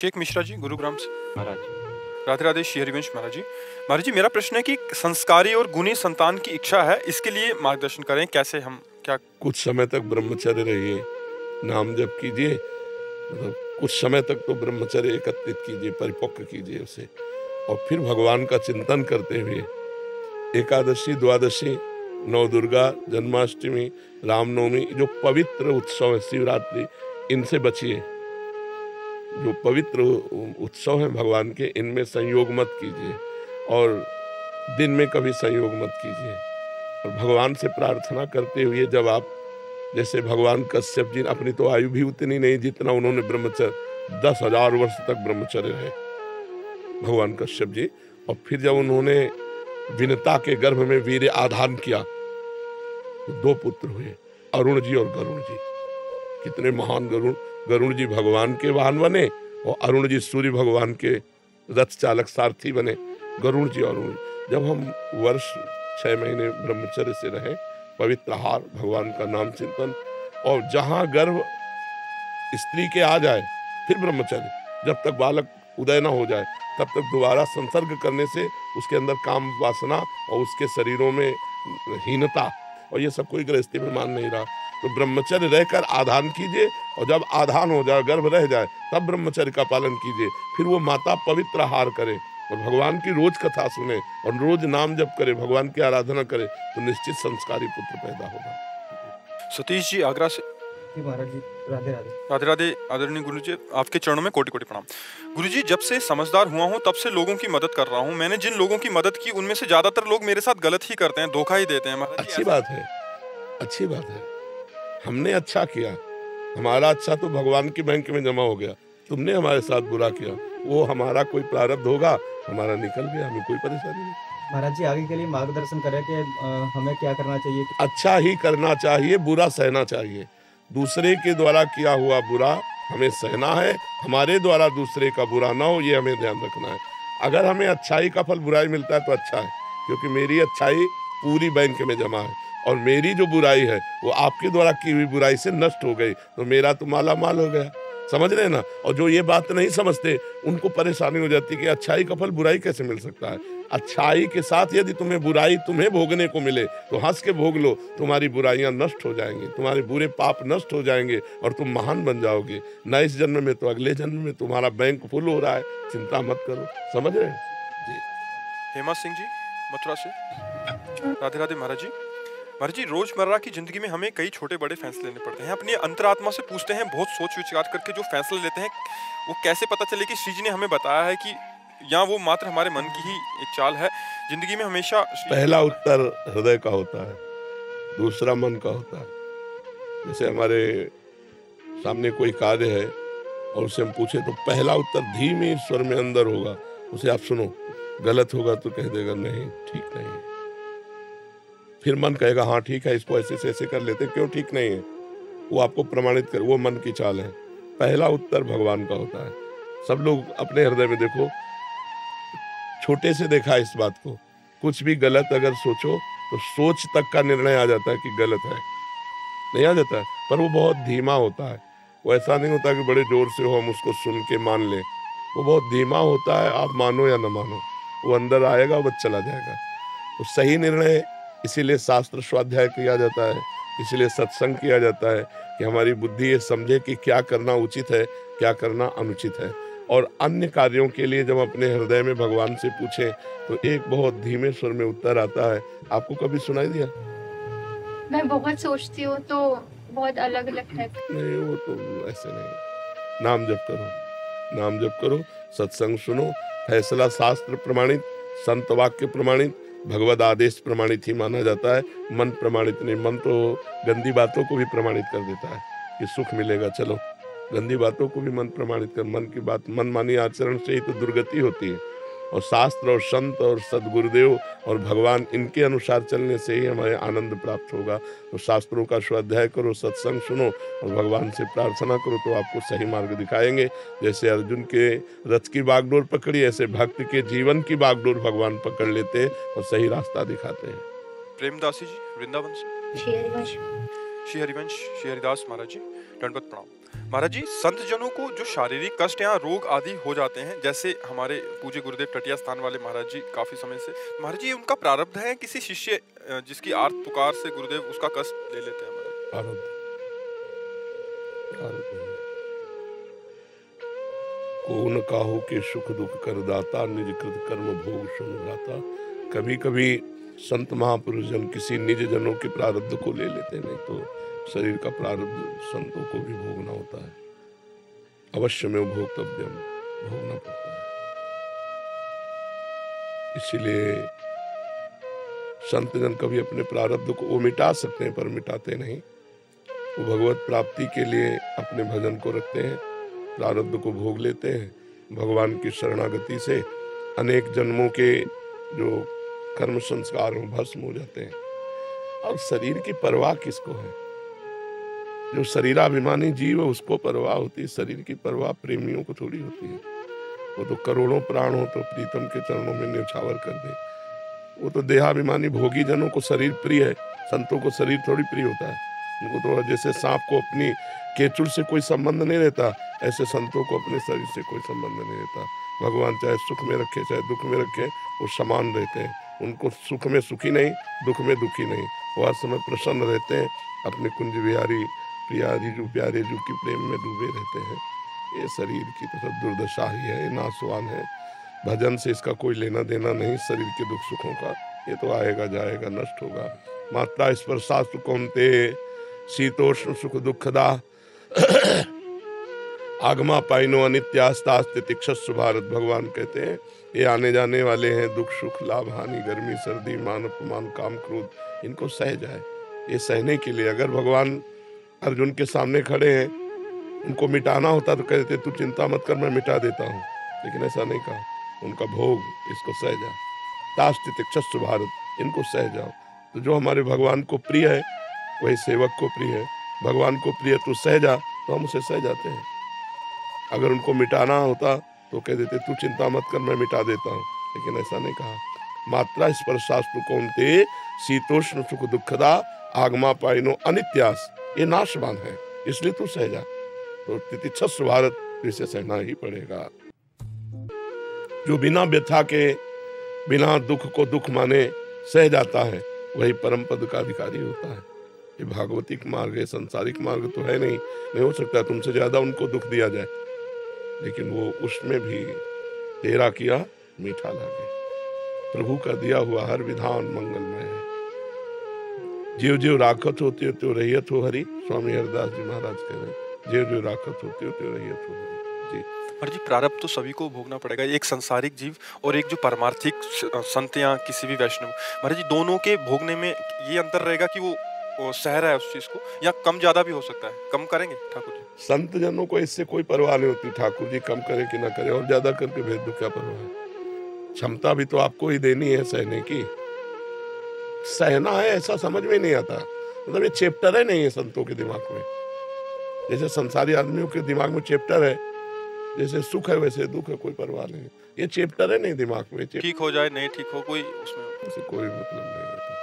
शेख मिश्रा जी, गुरुग्राम से। महाराज राधे राधे। श्री हरिवंश महाराज जी। महाराज जी, मेरा प्रश्न है कि संस्कारी और गुणी संतान की इच्छा है, इसके लिए मार्गदर्शन करें, कैसे हम क्या। कुछ समय तक ब्रह्मचर्य रहिए, नाम जप कीजिए, मतलब कुछ समय तक तो ब्रह्मचर्य एकत्रित कीजिए, परिपक्व कीजिए उसे, और फिर भगवान का चिंतन करते हुए एकादशी, द्वादशी, नव दुर्गा, जन्माष्टमी, रामनवमी, जो पवित्र उत्सव है, शिवरात्रि, इनसे बचिए। जो पवित्र उत्सव है भगवान के, इनमें संयोग मत कीजिए, और दिन में कभी संयोग मत कीजिए। और भगवान से प्रार्थना करते हुए, जब आप जैसे भगवान कश्यप जी, अपनी तो आयु भी उतनी नहीं जितना उन्होंने ब्रह्मचर्य 10,000 वर्ष तक ब्रह्मचर्य रहे भगवान कश्यप जी, और फिर जब उन्होंने विनता के गर्भ में वीर्य आधान किया तो 2 पुत्र हुए, अरुण जी और गरुण जी। कितने महान गरुण जी भगवान के वाहन बने, और अरुण जी सूर्य भगवान के रथ चालक सारथी बने। गरुण जी और अरुण जी, जब हम वर्ष 6 महीने ब्रह्मचर्य से रहे, पवित्र आहार, भगवान का नाम चिंतन, और जहां गर्भ स्त्री के आ जाए फिर ब्रह्मचर्य, जब तक बालक उदय न हो जाए तब तक दोबारा संसर्ग करने से उसके अंदर काम वासना और उसके शरीरों में हीनता, और ये सब कोई गृहस्थी में मान नहीं रहा। तो ब्रह्मचर्य रहकर आधान कीजिए, और जब आधान हो जाए, गर्भ रह जाए, तब ब्रह्मचर्य का पालन कीजिए। फिर वो माता पवित्र आहार करे और भगवान की रोज कथा सुने और रोज नाम जप करे, भगवान की आराधना करे, तो निश्चित संस्कारी पुत्र पैदा होगा। सतीश जी, आगरा से। महाराज जी, राधे राधे। राधे राधे। आदरणीय गुरु जी, आपके चरणों में कोटि कोटि प्रणाम। गुरु जी, जब से समझदार हुआ हूँ तब से लोगों की मदद कर रहा हूँ। मैंने जिन लोगों की मदद की उनमें से ज्यादातर लोग मेरे साथ गलत ही करते हैं, धोखा ही देते हैं। महाराज जी, अच्छी बात है, अच्छी बात है। हमने अच्छा किया, हमारा अच्छा तो भगवान की बैंक में जमा हो गया। तुमने हमारे साथ बुरा किया, वो हमारा कोई प्रारब्ध होगा, हमारा निकल गया, हमें कोई परेशानी नहीं। महाराज जी, आगे के लिए मार्गदर्शन करें कि हमें क्या करना चाहिए। अच्छा ही करना चाहिए, बुरा सहना चाहिए। दूसरे के द्वारा किया हुआ बुरा हमें सहना है, हमारे द्वारा दूसरे का बुरा ना हो, ये हमें ध्यान रखना है। अगर हमें अच्छाई का फल बुराई मिलता है तो अच्छा है, क्योंकि मेरी अच्छाई पूरी बैंक में जमा है, और मेरी जो बुराई है वो आपके द्वारा की हुई बुराई से नष्ट हो गई, तो मेरा तो माला माल हो गया। समझ रहे हैं ना। और जो ये बात नहीं समझते उनको परेशानी हो जाती है कि अच्छाई का फल बुराई कैसे मिल सकता है। अच्छाई के साथ यदि तुम्हें बुराई तुम्हें भोगने को मिले तो हंस के भोग लो, तुम्हारी बुराइयां नष्ट हो जाएंगी, तुम्हारे बुरे पाप नष्ट हो जाएंगे, और तुम महान बन जाओगे। न इस जन्म में तो अगले जन्म में तुम्हारा बैंक फुल हो रहा है, चिंता मत करो। समझ रहे हैं जी। हेमा सिंह जी, मथुरा से। राधे राधे महाराज जी। महाराज जी, रोजमर्रा की जिंदगी में हमें कई छोटे बड़े फैसले लेने पड़ते हैं। अपनी अंतरात्मा से पूछते हैं, बहुत सोच विचार करके जो फैसले लेते हैं, वो कैसे पता चले कि श्री जी ने हमें बताया है कि या वो मात्र हमारे मन की ही एक चाल है। जिंदगी में हमेशा पहला उत्तर हृदय का होता है, दूसरा मन का होता है। जैसे हमारे सामने कोई कार्य है और उसे हम पूछे तो पहला उत्तर धीमे स्वर में अंदर होगा, उसे आप सुनो, गलत होगा तो कह देगा नहीं, ठीक नहीं है। फिर मन कहेगा हाँ ठीक है, इसको ऐसे से ऐसे कर लेते, क्यों ठीक नहीं है, वो आपको प्रमाणित कर, वो मन की चाल है। पहला उत्तर भगवान का होता है। सब लोग अपने हृदय में देखो, छोटे से देखा इस बात को, कुछ भी गलत अगर सोचो तो सोच तक का निर्णय आ जाता है कि गलत है, नहीं आ जाता है, पर वो बहुत धीमा होता है। वो ऐसा नहीं होता कि बड़े जोर से हो हम उसको सुन के मान लें, वो बहुत धीमा होता है। आप मानो या न मानो, वो अंदर आएगा, वो चला जाएगा। तो सही निर्णय, इसीलिए शास्त्र स्वाध्याय किया जाता है, इसीलिए सत्संग किया जाता है कि हमारी बुद्धि ये समझे कि क्या करना उचित है, क्या करना अनुचित है। और अन्य कार्यों के लिए जब अपने हृदय में भगवान से पूछें तो एक बहुत धीमे स्वर में उत्तर आता है। आपको कभी सुनाई दिया? मैं बहुत सोचती हूँ तो बहुत अलग अलग है। नहीं, वो तो ऐसे नहीं। नाम जप करो, नाम जप करो, सत्संग सुनो, फैसला शास्त्र प्रमाणित, संत वाक्य प्रमाणित, भगवद आदेश प्रमाणित ही माना जाता है। मन प्रमाणित नहीं। मन तो गंदी बातों को भी प्रमाणित कर देता है कि सुख मिलेगा, चलो गंदी बातों को भी मन प्रमाणित कर। मन की बात, मन मानी आचरण से ही तो दुर्गति होती है। और शास्त्र और संत और सदगुरुदेव और भगवान, इनके अनुसार चलने से ही हमें आनंद प्राप्त होगा। तो शास्त्रों का स्वाध्याय करो, सत्संग सुनो और भगवान से प्रार्थना करो, तो आपको सही मार्ग दिखाएंगे। जैसे अर्जुन के रथ की बागडोर पकड़ी, ऐसे भक्त के जीवन की बागडोर भगवान पकड़ लेते हैं और सही रास्ता दिखाते हैं। प्रेमदासी जी, वृंदावन से। श्री हरिवंश। श्री हरिवंश, श्री हरिदास महाराज जी। दंडवत प्रणाम। महाराज जी, संत जनों को जो शारीरिक कष्ट या रोग आदि हो जाते हैं, जैसे हमारे पूज्य गुरुदेव टटिया स्थान वाले महाराज जी काफी समय से, महाराज जी उनका प्रारब्ध है किसी शिष्य जिसकी आर्त पुकार से गुरुदेव उसका कष्ट ले लेते हैं महाराज? प्रारब्ध है। को न काहू के सुख दुख कर दाता, निज कृत कर्म भोग सुन गाता। कभी कभी संत महापुरुष जन किसी निज जनों के प्रारब्ध को ले लेते, नहीं तो शरीर का प्रारब्ध संतों को भी भोगना होता है। अवश्य में भोक्तव्यम, भोगना पड़ता है। इसीलिए संत जन कभी अपने प्रारब्ध को वो मिटा सकते हैं पर मिटाते नहीं। वो भगवत प्राप्ति के लिए अपने भजन को रखते हैं, प्रारब्ध को भोग लेते हैं। भगवान की शरणागति से अनेक जन्मों के जो कर्म संस्कार हो भस्म हो जाते हैं। और शरीर की परवाह किसको है? जो शरीराभिमानी जीव है उसको परवाह होती है। शरीर की परवाह प्रेमियों को थोड़ी होती है। वो तो करोड़ों प्राण हो तो प्रीतम के चरणों में न्यौछावर कर दे। वो तो देहाभिमानी भोगी जनों को शरीर प्रिय है, संतों को शरीर थोड़ी प्रिय होता है। उनको तो जैसे सांप को अपनी केचुल से कोई संबंध नहीं रहता, ऐसे संतों को अपने शरीर से कोई संबंध नहीं रहता। भगवान चाहे सुख में रखे चाहे दुख में रखे, वो समान रहते हैं। उनको सुख में सुखी नहीं, दुख में दुखी नहीं, वो हर समय प्रसन्न रहते हैं। अपने कुंज बिहारी प्यारी जो प्यारे जो की प्रेम में डूबे रहते हैं। ये शरीर की तो सब दुर्दशा ही है, नासवान है। भजन से इसका कोई लेना देना नहीं। शरीर के दुख सुखों का ये तो आएगा जाएगा, नष्ट होगा। मात्रा स्पर्शास्तु कौन्ते शीतोष्ण सुख दुखदा आगमा पाइनो अनित्यास्तास्ते तिक्षस्व भारत। भगवान कहते हैं ये आने जाने वाले हैं, दुख सुख लाभ हानि गर्मी सर्दी मान अपमान काम क्रोध, इनको सह जाए। ये सहने के लिए अगर भगवान अर्जुन के सामने खड़े हैं, उनको मिटाना होता तो कहते तू चिंता मत कर मैं मिटा देता हूँ, लेकिन ऐसा नहीं कहा। उनका भोग इसको सह जा, तास्ति तिक्षस्व भारत, इनको सह जाओ। तो जो हमारे भगवान को प्रिय है वही सेवक को प्रिय है। भगवान को प्रिय तू सह जा, तो हम उसे सह जाते हैं। अगर उनको मिटाना होता तो कह देते तू चिंता मत कर मैं मिटा देता हूँ, लेकिन ऐसा नहीं कहा। मात्रा स्पर्शास्तु कौन्ते शीतोष्ण सुख दुखदा आगमा पाइनो अनित्यास, ये नाशवान है, इसलिए तू सह जा। तो तितिक्षस्व भारत, इसे सहना ही पड़ेगा। जो बिना व्यथा के बिना दुख को दुख माने सह जाता है वही परम पद का अधिकारी होता है। ये भागवतिक मार्ग है, संसारिक मार्ग तो है नहीं। नहीं हो सकता तुमसे ज्यादा उनको दुख दिया जाए, लेकिन वो उसमें भी तेरा किया मीठा लागे। प्रभु का दिया हुआ हर विधान मंगलमय है। जीव जीव राखत होती हो त्यो रहियत हो हरि, स्वामी हरिदास जी महाराज कह रहे हैं, जीव जीव राखत होती हो त्यो रहियत हो हरि। जी और जी प्रारब्ध तो सभी को भोगना पड़ेगा, एक संसारिक जीव और एक जो परमार्थिक संत या किसी भी वैष्णव। महाराज जी दोनों के भोगने में ये अंतर रहेगा कि वो सह रहा है उस चीज को, या कम ज्यादा भी हो सकता है। कम करेंगे ठाकुर जी? संत जनों को इससे कोई परवाह नहीं होती, ठाकुर जी कम करे कि ना करे, और ज्यादा करके भेद दो क्या परवाह है। क्षमता भी तो आपको ही देनी है सहने की। सहना है ऐसा समझ में नहीं आता, मतलब ये चैप्टर है नहीं है संतों के दिमाग में। जैसे संसारी आदमियों के दिमाग में चैप्टर है, जैसे सुख है वैसे दुख है, कोई परवाह नहीं। ये चैप्टर है नहीं दिमाग में। ठीक हो जाए नहीं ठीक हो, कोई उसमें उसे कोई मतलब नहीं रहता।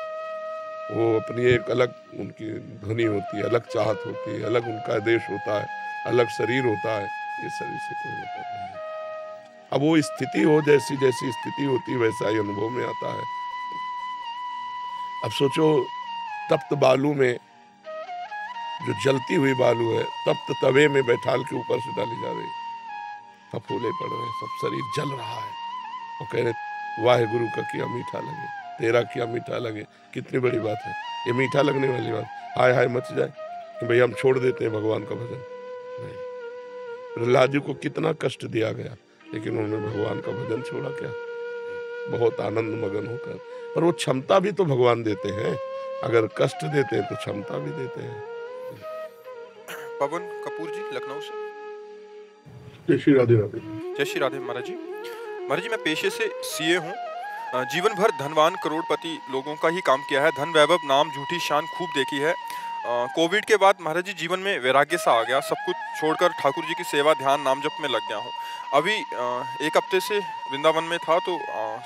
वो अपनी एक अलग उनकी ध्वनि होती है, अलग चाहत होती है, अलग उनका देश होता है, अलग शरीर होता है। ये शरीर से कोई मतलब नहीं है। अब वो स्थिति हो, जैसी जैसी स्थिति होती वैसा ही अनुभव में आता है। अब सोचो तप्त बालू में, जो जलती हुई बालू है, तप्त तवे में बैठाल के ऊपर से डाली जा रही, फफूले पड़ रहे हैं, सब शरीर जल रहा है, और कह रहे वाहे गुरु का किया मीठा लगे, तेरा किया मीठा लगे। कितनी बड़ी बात है ये, मीठा लगने वाली बात। हाय हाय मच जाए कि भाई हम छोड़ देते हैं भगवान का भजन, नहीं। प्रहलाद जी को कितना कष्ट दिया गया, लेकिन उन्होंने भगवान का भजन छोड़ा क्या? बहुत आनंद मगन होकर। पर वो क्षमता भी तो भगवान देते हैं, अगर कष्ट देते हैं तो क्षमता भी देते हैं। पवन कपूर जी लखनऊ से। जय श्री राधे राधे। जय श्री राधे महाराज जी। महाराज जी मैं पेशे से सीए हूँ। जीवन भर धनवान करोड़पति लोगों का ही काम किया है, धन वैभव नाम झूठी शान खूब देखी है। कोविड के बाद महाराज जी जीवन में वैराग्य सा आ गया, सब कुछ छोड़कर ठाकुर जी की सेवा ध्यान नाम जप में लग गया हूँ। अभी एक हफ्ते से वृंदावन में था तो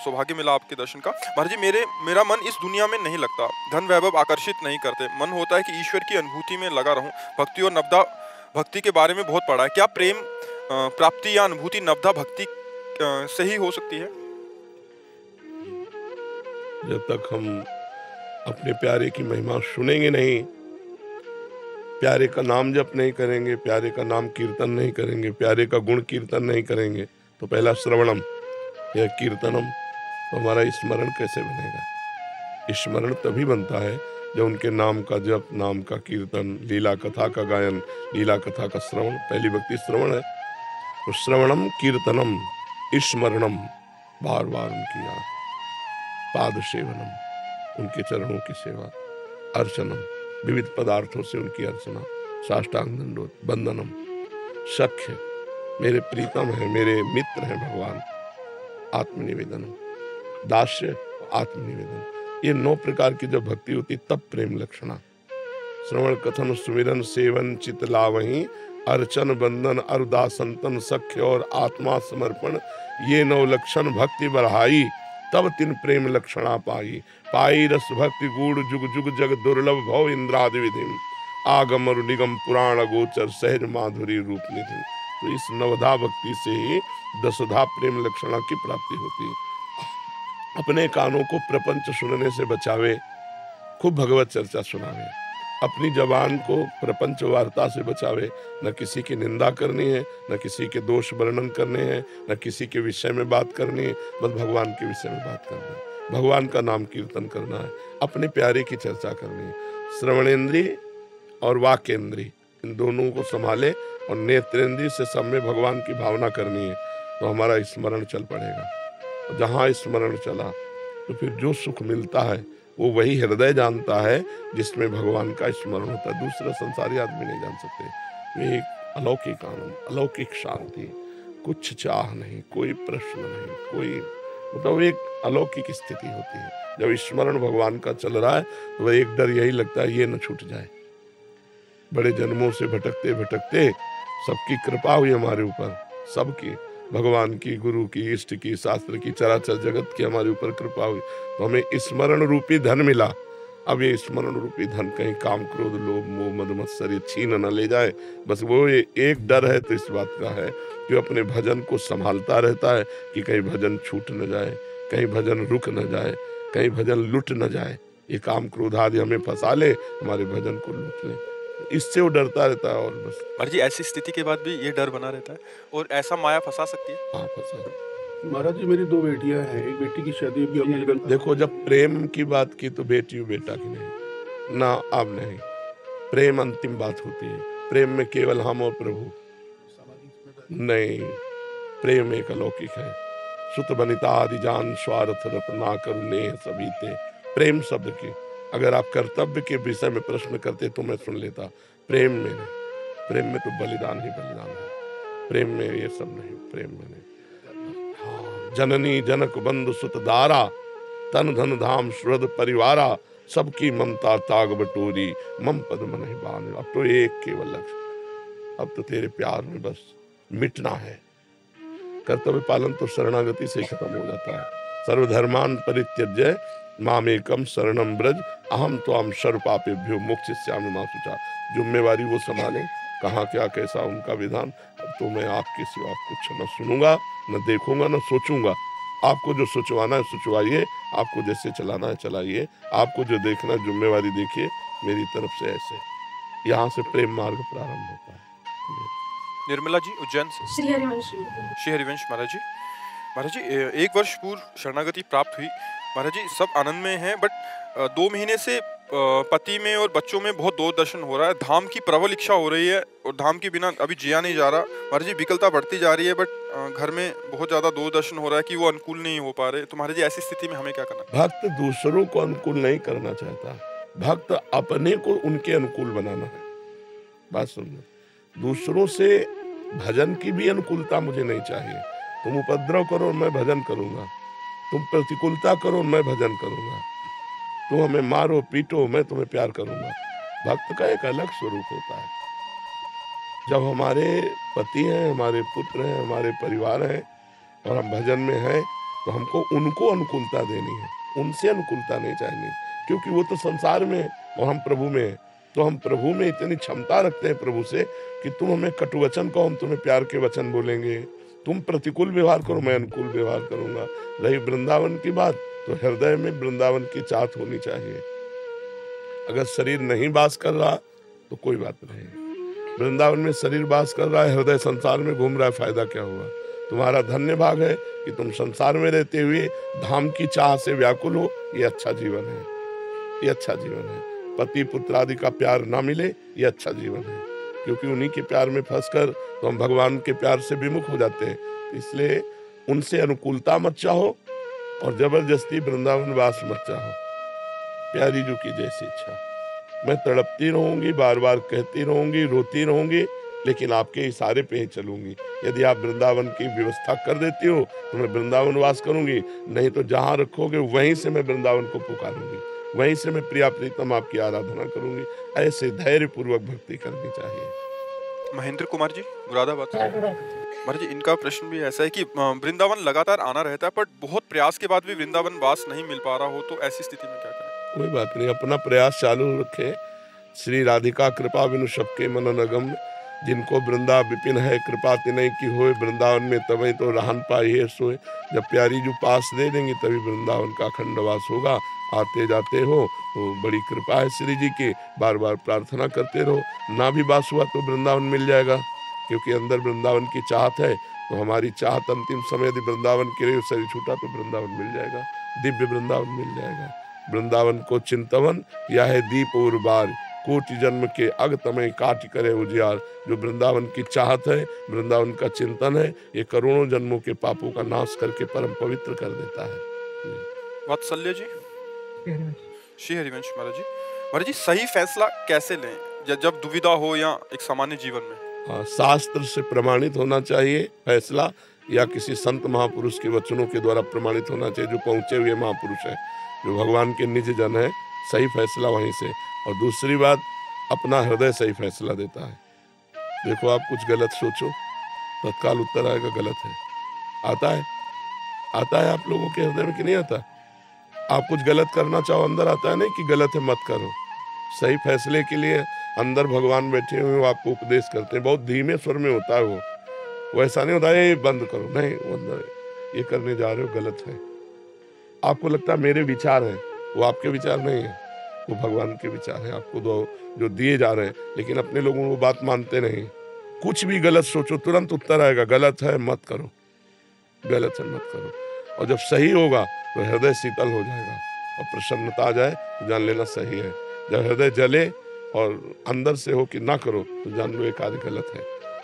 सौभाग्य मिला आपके दर्शन का। महाराज जी मेरा मन इस दुनिया में नहीं लगता, धन वैभव आकर्षित नहीं करते, मन होता है कि ईश्वर की अनुभूति में लगा रहूं, भक्ति और नवदा भक्ति के बारे में बहुत पढ़ा है। क्या प्रेम प्राप्ति या अनुभूति नवधा भक्ति से ही हो सकती है? जब तक हम अपने प्यारे की महिमा सुनेंगे नहीं, प्यारे का नाम जप नहीं करेंगे, प्यारे का नाम कीर्तन नहीं करेंगे, प्यारे का गुण कीर्तन नहीं करेंगे, तो पहला श्रवणम या कीर्तनम, तो हमारा स्मरण कैसे बनेगा? स्मरण तभी बनता है जब उनके नाम का जप, नाम का कीर्तन, लीला कथा का गायन, लीला कथा का श्रवण, पहली भक्ति श्रवण है। तो श्रवणम कीर्तनम स्मरणम, बार बार उनकी याद, पाद सेवनम, उनके चरणों की सेवा, अर्चनम, विविध पदार्थों से उनकी अर्चना, साष्टांग दंडोत, बंदनम, सख्य, मेरे प्रीतम है, मेरे मित्र हैं भगवान, आत्मनिवेदनम, दास्य, आत्मनिवेदन, ये 9 प्रकार की जब भक्ति होती तब प्रेम लक्षणा। श्रवण कथन सुमिरन सेवन चित लावहीं, अर्चन बंदन अरुदासंतन सख्य और आत्मा समर्पण, ये 9 लक्षण भक्ति बढ़ाई, तब 3 प्रेम लक्षणा पाई। पाई रस भक्ति गूढ़ जुग जुग जग दुर्लभ भव इंद्रादि विधिम, आगम और निगम पुराण गोचर सहज माधुरी रूप निधि। तो इस नवधा भक्ति से ही 10धा प्रेम लक्षणा की प्राप्ति होती है। अपने कानों को प्रपंच सुनने से बचावे, खूब भगवत चर्चा सुनावे, अपनी जबान को प्रपंच वार्ता से बचावे, न किसी की निंदा करनी है, न किसी के दोष वर्णन करने हैं, न किसी के विषय में बात करनी है, बस भगवान के विषय में बात करना है, भगवान का नाम कीर्तन करना है, अपने प्यारे की चर्चा करनी है। श्रवणेंद्रिय और वाक्येंद्रिय, इन दोनों को संभाले और नेत्रेंद्रिय से सब में भगवान की भावना करनी है, तो हमारा स्मरण चल पड़ेगा। जहाँ स्मरण चला तो फिर जो सुख मिलता है वो वही हृदय जानता है जिसमें भगवान का स्मरण होता है, दूसरा संसारी आदमी नहीं जान सकते। तो एक अलौकिक आनंद, अलौकिक शांति, कुछ चाह नहीं, कोई प्रश्न नहीं, कोई मतलब एक अलौकिक स्थिति होती है। जब स्मरण भगवान का चल रहा है तो वह एक डर यही लगता है ये न छूट जाए। बड़े जन्मों से भटकते भटकते सबकी कृपा हुई हमारे ऊपर, सबकी, भगवान की, गुरु की, इष्ट की, शास्त्र की, चराचर जगत की हमारे ऊपर कृपा हुई, तो हमें स्मरण रूपी धन मिला। अब ये स्मरण रूपी धन कहीं काम क्रोध लोभ मोह मद मत्सर ये छीन न ले जाए, बस वो ये एक डर है तो इस बात का है कि अपने भजन को संभालता रहता है कि कहीं भजन छूट न जाए, कहीं भजन रुक न जाए, कहीं भजन लुट न जाए, ये काम क्रोध आदि हमें फंसा ले, हमारे भजन को लूट ले, इससे वो डरता रहता है। और बस महाराज जी ऐसी स्थिति के बाद भी ये डर बना रहता है और ऐसा माया फंसा सकती है? हाँ फंसा। महाराज जी मेरी 2 बेटियां हैं, एक बेटी की शादी अभी अपने निकल। देखो जब प्रेम की बात की तो बेटी बेटा की नहीं ना, अब नहीं, प्रेम अंतिम बात होती है। प्रेम में केवल हम और प्रभु नहीं, प्रेम एक अलौकिक है। सुत बनिता आदि जान स्वार्थ रत्ना करुणे सभी ते, प्रेम शब्द की अगर आप कर्तव्य के विषय में प्रश्न करते तो मैं सुन लेता, प्रेम में नहीं, प्रेम में तो बलिदान ही बलिदान है, प्रेम में ये सब नहीं, प्रेम में नहीं। हाँ, जननी जनक बंधु सुत दारा, तन धन धाम सुहृद परिवारा, सबकी ममता ताग बटोरी, मम पद मन ही बान। अब तो एक केवल लक्ष्य, अब तो तेरे प्यार में बस मिटना है। कर्तव्य पालन तो शरणागति से खत्म हो जाता है। सर्वधर्मान परित्यज्य मामेकम शरणम ब्रज, अहम त्वाम सर्वपापेभ्यो मोक्षयिष्यामि मा शुचा। जिम्मेवारी वो संभालें, कहाँ क्या कैसा उनका विधान। अब तो मैं आपके सिवा कुछ न सुनूंगा, न देखूंगा, न सोचूंगा। आपको जो सोचवाना है सोचवाइए, आपको जैसे चलाना है चलाइए, आपको जो देखना है जिम्मेवारी देखिए मेरी तरफ से। ऐसे यहाँ से प्रेम मार्ग प्रारंभ होता है। निर्मला जी उज्जैन से। श्री हरिवंश महाराज जी, महाराज जी 1 वर्ष पूर्व शरणागति प्राप्त हुई। महाराज जी सब आनंद में हैं, बट 2 महीने से पति में और बच्चों में बहुत दूरदर्शन हो रहा है। धाम की प्रबल इच्छा हो रही है और धाम के बिना अभी जिया नहीं जा रहा। महाराज जी विकलता बढ़ती जा रही है, बट घर में बहुत ज्यादा दूरदर्शन हो रहा है कि वो अनुकूल नहीं हो पा रहे। तो महाराज जी ऐसी स्थिति में हमें क्या करना? भक्त दूसरों को अनुकूल नहीं करना चाहता, भक्त अपने को उनके अनुकूल बनाना है। बात सुनना, दूसरों से भजन की भी अनुकूलता मुझे नहीं चाहिए। तुम उपद्रव करो मैं भजन करूंगा, तुम प्रतिकूलता करो मैं भजन करूंगा, तुम हमें मारो पीटो मैं तुम्हें प्यार करूंगा। भक्त का एक अलग स्वरूप होता है। जब हमारे पति हैं, हमारे पुत्र हैं, हमारे परिवार हैं और हम भजन में हैं, तो हमको उनको अनुकूलता देनी है, उनसे अनुकूलता नहीं चाहिए, क्योंकि वो तो संसार में है और हम प्रभु में हैं। तो हम प्रभु में इतनी क्षमता रखते हैं प्रभु से कि तुम हमें कटु वचन कहो, हम तुम्हें प्यार के वचन बोलेंगे। तुम प्रतिकूल व्यवहार करो, मैं अनुकूल व्यवहार करूंगा। रही वृंदावन की बात, तो हृदय में वृंदावन की चाहत होनी चाहिए। अगर शरीर नहीं वास कर रहा तो कोई बात नहीं। वृंदावन में शरीर वास कर रहा है, हृदय संसार में घूम रहा है, फायदा क्या हुआ? तुम्हारा धन्य भाग है कि तुम संसार में रहते हुए धाम की चाह से व्याकुल हो। ये अच्छा जीवन है, ये अच्छा जीवन है। पति पुत्र आदि का प्यार ना मिले, ये अच्छा जीवन है, क्योंकि उन्हीं के प्यार में फंसकर तो हम भगवान के प्यार से विमुख हो जाते हैं। इसलिए उनसे अनुकूलता मत चाहो और जबरदस्ती वृंदावन वास मत चाहो। प्यारी जी की जैसी इच्छा। मैं तड़पती रहूंगी, बार बार कहती रहूंगी, रोती रहूंगी, लेकिन आपके इशारे पे ही चलूंगी। यदि आप वृंदावन की व्यवस्था कर देती हो तो मैं वृंदावन वास करूंगी, नहीं तो जहां रखोगे वहीं से मैं वृंदावन को पुकारूंगी, वहीं से मैं प्रिया प्रीतम आपकी आराधना करूंगी। ऐसे धैर्य पूर्वक भक्ति करनी चाहिए। महेंद्र कुमार जी, मुरादाबाद से। महाराज जी, इनका प्रश्न भी ऐसा है कि वृंदावन लगातार आना रहता है, पर बहुत प्रयास के बाद भी वृंदावन वास नहीं मिल पा रहा हो, तो ऐसी स्थिति में क्या करें? कोई बात नहीं, अपना प्रयास चालू रखे। श्री राधिका कृपा बिनु सबके मनन अगम, जिनको वृंदा विपिन है कृपा तिनय की होए, वृंदावन में तभी तो रहन पाइए सोए। जब प्यारी जो पास दे देंगे तभी वृंदावन का अखंड वास होगा। आते जाते हो तो बड़ी कृपा है श्री जी की, बार बार प्रार्थना करते रहो। ना भी वास हुआ तो वृंदावन मिल जाएगा, क्योंकि अंदर वृंदावन की चाहत है। तो हमारी चाहत अंतिम समय यदि वृंदावन के लिए शरीर छूटा तो वृंदावन मिल जाएगा, दिव्य वृंदावन मिल जाएगा। वृंदावन को चिंतवन या है दीप और बार, कोटि जन्म के अग तमय काट करे उजियार। जो वृंदावन की चाहत है, वृंदावन का चिंतन है, ये करोड़ों जन्मों के पापों का नाश करके परम पवित्र कर देता है। वात्सल्य जी, श्री हरिवंश महाराज जी, सही फैसला कैसे लें जब दुविधा हो या एक सामान्य जीवन में? हाँ, शास्त्र से प्रमाणित होना चाहिए फैसला, या किसी संत महापुरुष के वचनों के द्वारा प्रमाणित होना चाहिए, जो पहुंचे हुए महापुरुष हैं, जो भगवान के निज जन है। सही फैसला वहीं से। और दूसरी बात, अपना हृदय सही फैसला देता है। देखो, आप कुछ गलत सोचो, तत्काल उत्तर आएगा गलत है। आता है आप लोगों के हृदय में कि नहीं आता? आप कुछ गलत करना चाहो, अंदर आता है नहीं कि गलत है मत करो। सही फैसले के लिए अंदर भगवान बैठे हुए, वो आपको उपदेश करते हैं। बहुत धीमे स्वर में होता है वो ऐसा नहीं होता है ये बंद करो, नहीं, वो अंदर ये करने जा रहे हो गलत है। आपको लगता है मेरे विचार हैं, वो आपके विचार नहीं है, वो भगवान के विचार हैं आपको जो दिए जा रहे हैं। लेकिन अपने लोगों वो बात मानते नहीं। कुछ भी गलत सोचो, तुरंत उत्तर आएगा गलत है मत करो, गलत है मत करो। और जब सही होगा तो हृदय शीतल हो जाएगा और प्रसन्नता आ जाए तो जान लेना सही है। जब हृदय जले और अंदर से हो कि ना करो तो जान लो ये कार्य गलत है।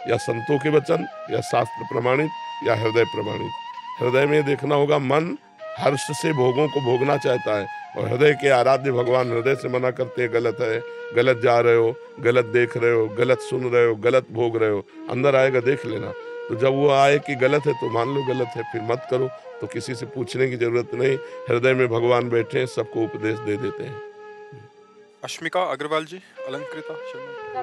या संतों के वचन, या शास्त्र प्रमाणित, या हृदय प्रमाणित। हृदय में देखना होगा, मन हर्ष से भोगों को भोगना चाहता है, और हृदय के आराध्य भगवान हृदय से मना करते हैं गलत है, गलत जा रहे हो, गलत देख रहे हो, गलत सुन रहे हो, गलत भोग रहे हो। अंदर आएगा देख लेना। तो जब वो आए कि गलत है तो मान लो गलत है, फिर मत करो। तो किसी से पूछने की जरूरत नहीं, हृदय में भगवान बैठे हैं, सबको उपदेश दे देते हैं। अश्मिका अग्रवाल जी, अलंकृता शर्मा,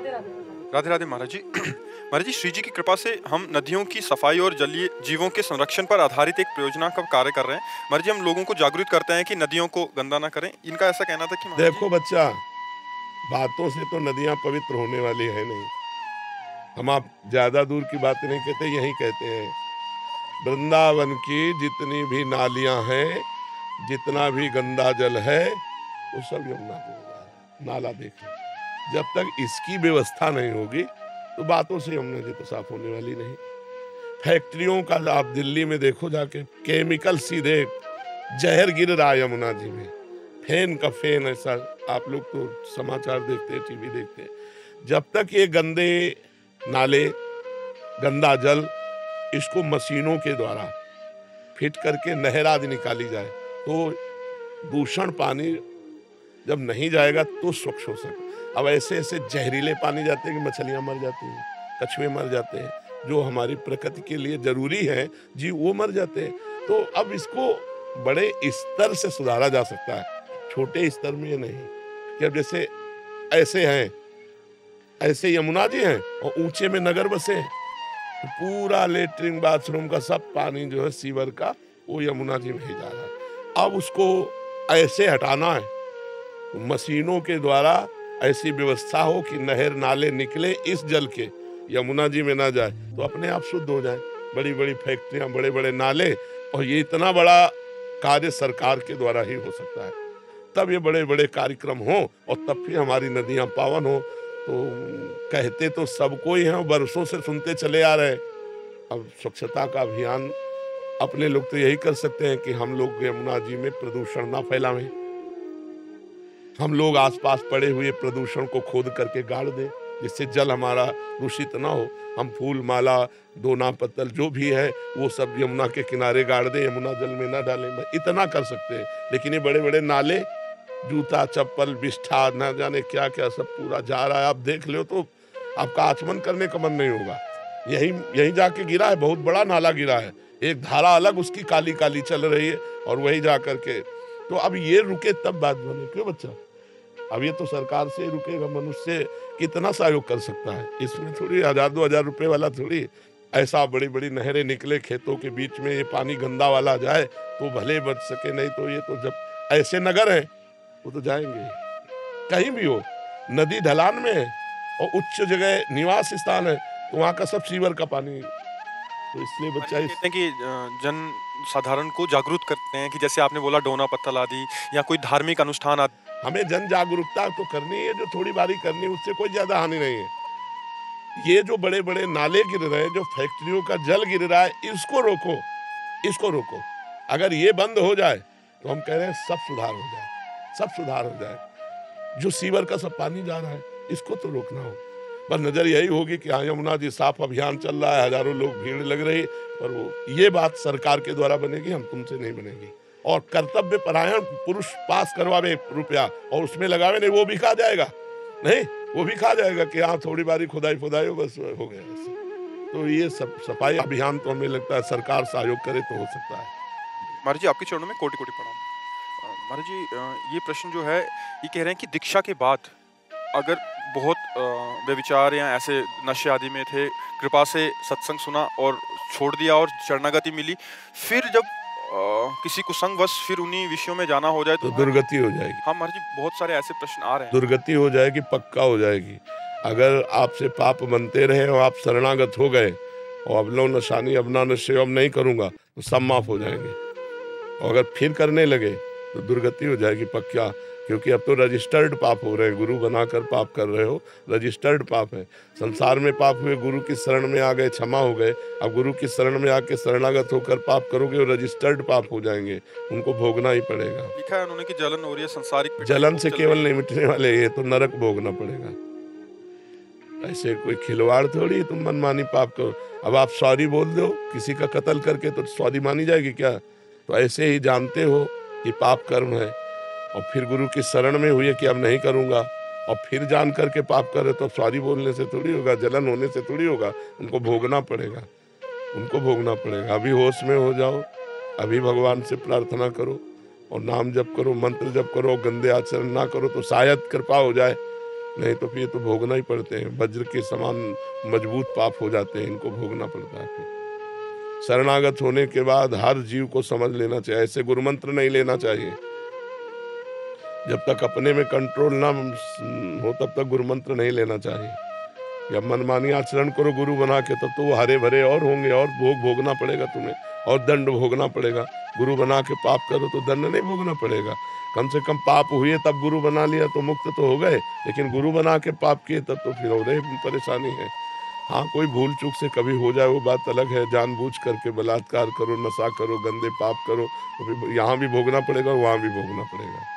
राधे राधे महाराज जी। महाराज जी, श्री जी की कृपा से हम नदियों की सफाई और जलीय जीवों के संरक्षण पर आधारित एक परियोजना का कार्य कर रहे हैं। महाराज जी, हम लोगों को जागरूक करते हैं कि नदियों को गंदा ना करें। इनका ऐसा कहना था कि देखो बच्चा, बातों से तो नदियां पवित्र होने वाली है नहीं। हम आप ज्यादा दूर की बात नहीं कहते, यही कहते हैं। वृंदावन की जितनी भी नालियां हैं, जितना भी गंदा जल है, वो सब यमुना जी नाला देखें। जब तक इसकी व्यवस्था नहीं होगी तो बातों से यमुना जी तो साफ होने वाली नहीं। फैक्ट्रियों का आप दिल्ली में देखो जाके, केमिकल सीधे जहर गिर रहा है यमुना जी में, फेन का फेन। ऐसा आप लोग तो समाचार देखते हैं, टीवी देखते हैं। जब तक ये गंदे नाले, गंदा जल, इसको मशीनों के द्वारा फिट करके नहर आदि निकाली जाए तो दूषण पानी जब नहीं जाएगा तो स्वच्छ हो सके। अब ऐसे ऐसे जहरीले पानी जाते हैं कि मछलियां मर जाती हैं, कछुए मर जाते हैं, जो हमारी प्रकृति के लिए जरूरी है जी, वो मर जाते हैं। तो अब इसको बड़े स्तर से सुधारा जा सकता है, छोटे स्तर में नहीं कि अब जैसे ऐसे हैं, ऐसे यमुना जी हैं और ऊंचे में नगर बसे हैं, तो पूरा लेटरिन बाथरूम का सब पानी जो है सीवर का, वो यमुना जी में ही जा रहा है। अब उसको ऐसे हटाना है, मशीनों के द्वारा ऐसी व्यवस्था हो कि नहर नाले निकले इस जल के यमुना जी में ना जाए तो अपने आप शुद्ध हो जाए। बड़ी बड़ी फैक्ट्रियां, बड़े बड़े नाले, और ये इतना बड़ा कार्य सरकार के द्वारा ही हो सकता है। तब ये बड़े बड़े कार्यक्रम हो और तब भी हमारी नदियां पावन हो। तो कहते तो सबको ही हैं, बरसों से सुनते चले आ रहे हैं। अब स्वच्छता का अभियान अपने लोग तो यही कर सकते हैं कि हम लोग यमुना जी में प्रदूषण ना फैलावें। हम लोग आसपास पड़े हुए प्रदूषण को खोद करके गाड़ दें, जिससे जल हमारा दूषित ना हो। हम फूल माला, दोना पत्तल जो भी है वो सब यमुना के किनारे गाड़ दें, यमुना जल में ना डालें। इतना कर सकते हैं। लेकिन ये बड़े बड़े नाले, जूता चप्पल बिष्ठा ना जाने क्या क्या सब पूरा जा रहा है। आप देख लो तो आपका आचमन करने का मन नहीं होगा। यही जाके गिरा है, बहुत बड़ा नाला गिरा है, एक धारा अलग उसकी काली काली चल रही है और वही जा करके। तो अब ये रुके तब बात बने, क्यों बच्चा? अब ये तो सरकार से रुकेगा, मनुष्य कितना सहयोग कर सकता है इसमें। थोड़ी 1000-2000 रुपए वाला थोड़ी ऐसा बड़ी बड़ी नहरें निकले खेतों के बीच में, ये पानी गंदा वाला जाए तो भले बच सके, नहीं तो ये तो जब ऐसे नगर हैं वो तो जाएंगे। कहीं भी हो, नदी ढलान में है और उच्च जगह निवास स्थान है तो वहाँ का सब सीवर का पानी। तो इसलिए बच्चा कहते हैं कि जन साधारण को जागरूक करते हैं कि जैसे आपने बोला डोना पत्तल आदि या कोई धार्मिक अनुष्ठान आदि। हमें जन जागरूकता तो करनी है, जो थोड़ी बारी करनी है उससे कोई ज्यादा हानि नहीं है। ये जो बड़े बड़े नाले गिर रहे हैं, जो फैक्ट्रियों का जल गिर रहा है, इसको रोको, इसको रोको। अगर ये बंद हो जाए तो हम कह रहे हैं सब सुधार हो जाए, सब सुधार हो जाए। जो सीवर का सब पानी जा रहा है इसको तो रोकना हो। पर नजर यही होगी कि हाँ यमुना जी साफ अभियान चल रहा है, हजारों लोग भीड़ लग रही, पर वो ये बात सरकार के द्वारा बनेगी, हम तुमसे नहीं बनेगी। और कर्तव्य परायण पुरुष पास करवावे रुपया और उसमें लगावे नहीं, वो भी खा जाएगा, नहीं वो भी खा जाएगा कि हाँ थोड़ी बारी खुदाई हो, बस हो गया बस। तो ये सब सफाई अभियान तो हमें लगता है सरकार सहयोग करे तो हो सकता है। महाराज जी आपके चरणों में कोटि कोटि प्रणाम। महाराज जी ये प्रश्न जो है ये कह रहे हैं कि दीक्षा के बाद अगर बहुत व्यभिचार या ऐसे नशे आदि में थे, कृपा से सत्संग सुना और छोड़ दिया और शरणागति मिली, फिर जब किसी कुसंगवश फिर उन्हीं विषयों में जाना हो जाए तो दुर्गति हो जाएगी। हाँ महाराज जी बहुत सारे ऐसे प्रश्न आ रहे हैं। दुर्गति हो जाएगी, पक्का हो जाएगी। अगर आपसे पाप बनते रहे और आप शरणागत हो गए और अब लो नशानी अब ना नशे अब नहीं करूंगा तो सब माफ हो जाएंगे। और अगर फिर करने लगे तो दुर्गति हो जाएगी पक्का, क्योंकि अब तो रजिस्टर्ड पाप हो रहे हैं। गुरु बनाकर पाप कर रहे हो, रजिस्टर्ड पाप है। संसार में पाप हुए, गुरु की शरण में आ गए, क्षमा हो गए। अब गुरु की शरण में आके शरणागत होकर पाप करोगे और रजिस्टर्ड पाप हो जाएंगे, उनको भोगना ही पड़ेगा। लिखा है उन्होंने कि जलन हो रही है संसारिक, जलन से केवल नहीं मिटने वाले, ये तो नरक भोगना पड़ेगा। ऐसे कोई खिलवाड़ थोड़ी तुम मनमानी पाप करो। अब आप सॉरी बोल दो किसी का कत्ल करके तो सॉरी मानी जाएगी क्या? तो ऐसे ही जानते हो कि पाप कर्म है और फिर गुरु की शरण में हुए कि अब नहीं करूंगा और फिर जान करके पाप करे तो सॉरी बोलने से थोड़ी होगा, जलन होने से थोड़ी होगा। उनको भोगना पड़ेगा, उनको भोगना पड़ेगा। अभी होश में हो जाओ, अभी भगवान से प्रार्थना करो और नाम जप करो, मंत्र जप करो, गंदे आचरण ना करो तो शायद कृपा हो जाए, नहीं तो फिर तो भोगना ही पड़ते हैं। वज्र के समान मजबूत पाप हो जाते हैं, इनको भोगना पड़ता है। फिर शरणागत होने के बाद हर जीव को समझ लेना चाहिए, ऐसे गुरुमंत्र नहीं लेना चाहिए। जब तक अपने में कंट्रोल ना हो तब तक गुरुमंत्र नहीं लेना चाहिए। जब मनमानी आचरण करो गुरु बना के तब तो वो हरे भरे और होंगे और भोग भोगना पड़ेगा तुम्हें और दंड भोगना पड़ेगा। गुरु बना के पाप करो तो दंड नहीं भोगना पड़ेगा। कम से कम पाप हुए तब गुरु बना लिया तो मुक्त तो हो गए, लेकिन गुरु बना के पाप किए तब तो फिर और परेशानी है। हाँ कोई भूल चूक से कभी हो जाए वो बात अलग है, जानबूझ करके बलात्कार करो, नशा करो, गंदे पाप करो तो फिर यहाँ भी भोगना पड़ेगा, वहाँ भी भोगना पड़ेगा।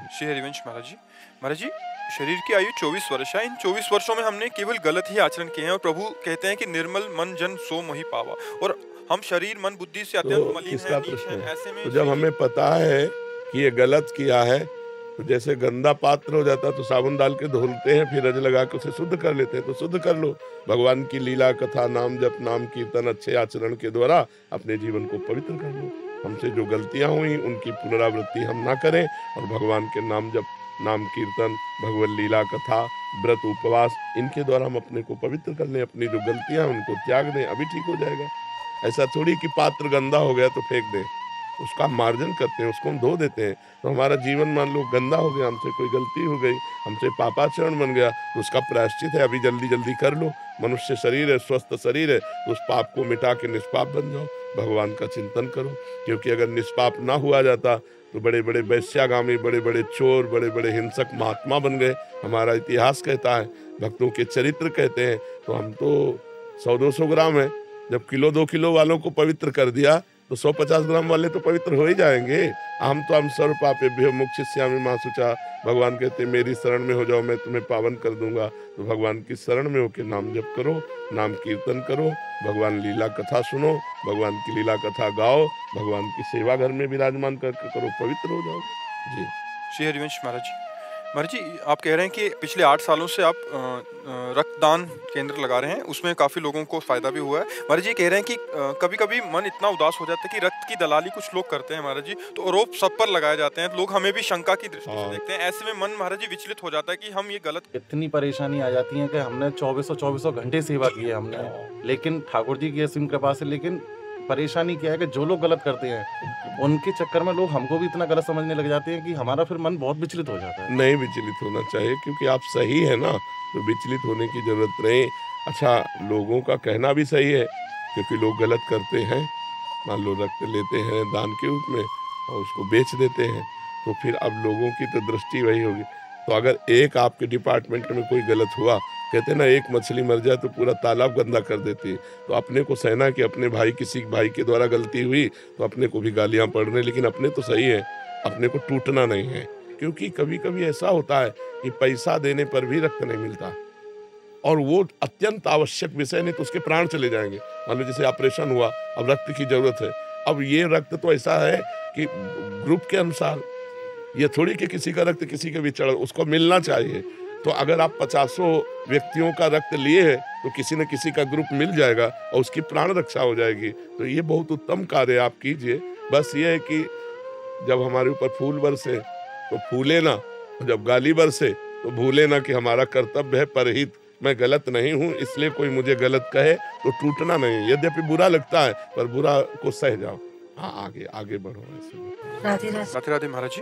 श्री हरिवंश महाराज जी शरीर की आयु 24 वर्ष है। इन 24 वर्षों में हमने केवल गलत ही आचरण किए हैं और प्रभु कहते हैं कि निर्मल मन जन सो मोहि पावा, और हम शरीर मन बुद्धि से अत्यंत मलिन हैं, नीच हैं। ऐसे में तो जब हमें पता है कि ये गलत किया है तो जैसे गंदा पात्र हो जाता तो साबुन डाल के धुलते हैं, फिर रज लगा के उसे शुद्ध कर लेते हैं, तो शुद्ध कर लो। भगवान की लीला कथा, नाम जप, नाम कीर्तन, अच्छे आचरण के द्वारा अपने जीवन को पवित्र कर लो। हमसे जो गलतियां हुई उनकी पुनरावृत्ति हम ना करें और भगवान के नाम जप, नाम कीर्तन, भगवत लीला कथा, व्रत, उपवास, इनके द्वारा हम अपने को पवित्र कर लें। अपनी जो गलतियां उनको त्याग दें, अभी ठीक हो जाएगा। ऐसा थोड़ी कि पात्र गंदा हो गया तो फेंक दें, उसका हम मार्जन करते हैं, उसको हम धो देते हैं। तो हमारा जीवन मान लो गंदा हो गया, हमसे कोई गलती हो गई, हमसे पापाचरण बन गया, तो उसका प्रायश्चित है, अभी जल्दी जल्दी कर लो। मनुष्य शरीर है, स्वस्थ शरीर है, तो उस पाप को मिटा के निष्पाप बन जाओ, भगवान का चिंतन करो। क्योंकि अगर निष्पाप ना हुआ जाता तो बड़े बड़े वैश्यागामी, बड़े बड़े चोर, बड़े बड़े हिंसक महात्मा बन गए। हमारा इतिहास कहता है, भक्तों के चरित्र कहते हैं। तो हम तो 100-200 ग्राम है, जब किलो 2 किलो वालों को पवित्र कर दिया तो 150 ग्राम वाले तो पवित्र हो ही जाएंगे। हम तो हम सर्व पापेभ्यो मोक्षयिष्यामि मा शुचा। भगवान कहते हैं मेरी शरण में हो जाओ, मैं तुम्हें पावन कर दूंगा। तो भगवान की शरण में होकर नाम जप करो, नाम कीर्तन करो, भगवान लीला कथा सुनो, भगवान की लीला कथा गाओ, भगवान की सेवा घर में विराजमान करके करो, पवित्र हो जाओ जी। श्री हरिवंश महाराज जी, महाराज जी आप कह रहे हैं कि पिछले 8 सालों से आप रक्तदान केंद्र लगा रहे हैं, उसमें काफ़ी लोगों को फ़ायदा भी हुआ है। महाराज जी कह रहे हैं कि कभी कभी मन इतना उदास हो जाता है कि रक्त की दलाली कुछ लोग करते हैं महाराज जी, तो आरोप सब पर लगाए जाते हैं, लोग हमें भी शंका की दृष्टि से देखते हैं। ऐसे में मन महाराज जी विचलित हो जाता है कि हम ये गलत। इतनी परेशानी आ जाती है कि हमने 2400 घंटे सेवा की है हमने, लेकिन ठाकुर जी की असीम कृपा से, लेकिन परेशानी क्या है कि जो लोग गलत करते हैं उनके चक्कर में लोग हमको भी इतना गलत समझने लग जाते हैं कि हमारा फिर मन बहुत विचलित हो जाता है। नहीं विचलित होना चाहिए, क्योंकि आप सही है ना, तो विचलित होने की जरूरत नहीं। अच्छा, लोगों का कहना भी सही है, क्योंकि लोग गलत करते हैं, मान लो रक्त लेते हैं दान के रूप में और उसको बेच देते हैं, तो फिर अब लोगों की तो दृष्टि वही होगी। तो अगर एक आपके डिपार्टमेंट में कोई गलत हुआ, कहते ना एक मछली मर जाए तो पूरा तालाब गंदा कर देती है, तो अपने को सहना कि अपने भाई, किसी भाई के द्वारा गलती हुई तो अपने को भी गालियां पड़ रही, लेकिन अपने तो सही है, अपने को टूटना नहीं है। क्योंकि कभी कभी ऐसा होता है कि पैसा देने पर भी रक्त नहीं मिलता, और वो अत्यंत आवश्यक विषय, नहीं तो उसके प्राण चले जाएंगे। मान लो जैसे ऑपरेशन हुआ, अब रक्त की जरूरत है, अब ये रक्त तो ऐसा है कि ग्रुप के अनुसार, ये थोड़ी कि किसी का रक्त किसी के भी चढ़, उसको मिलना चाहिए। तो अगर आप 50 व्यक्तियों का रक्त लिए हैं तो किसी न किसी का ग्रुप मिल जाएगा और उसकी प्राण रक्षा हो जाएगी। तो ये बहुत उत्तम कार्य आप कीजिए। बस ये है कि जब हमारे ऊपर फूल बरसे तो फूले ना, जब गाली बरसे तो भूले ना कि हमारा कर्तव्य है परहित, मैं गलत नहीं हूँ, इसलिए कोई मुझे गलत कहे तो टूटना नहीं। यद्यपि बुरा लगता है पर बुरा को सह जाओ, हाँ आगे आगे बढ़ो। राधे राधे। राधे राधे महाराज जी।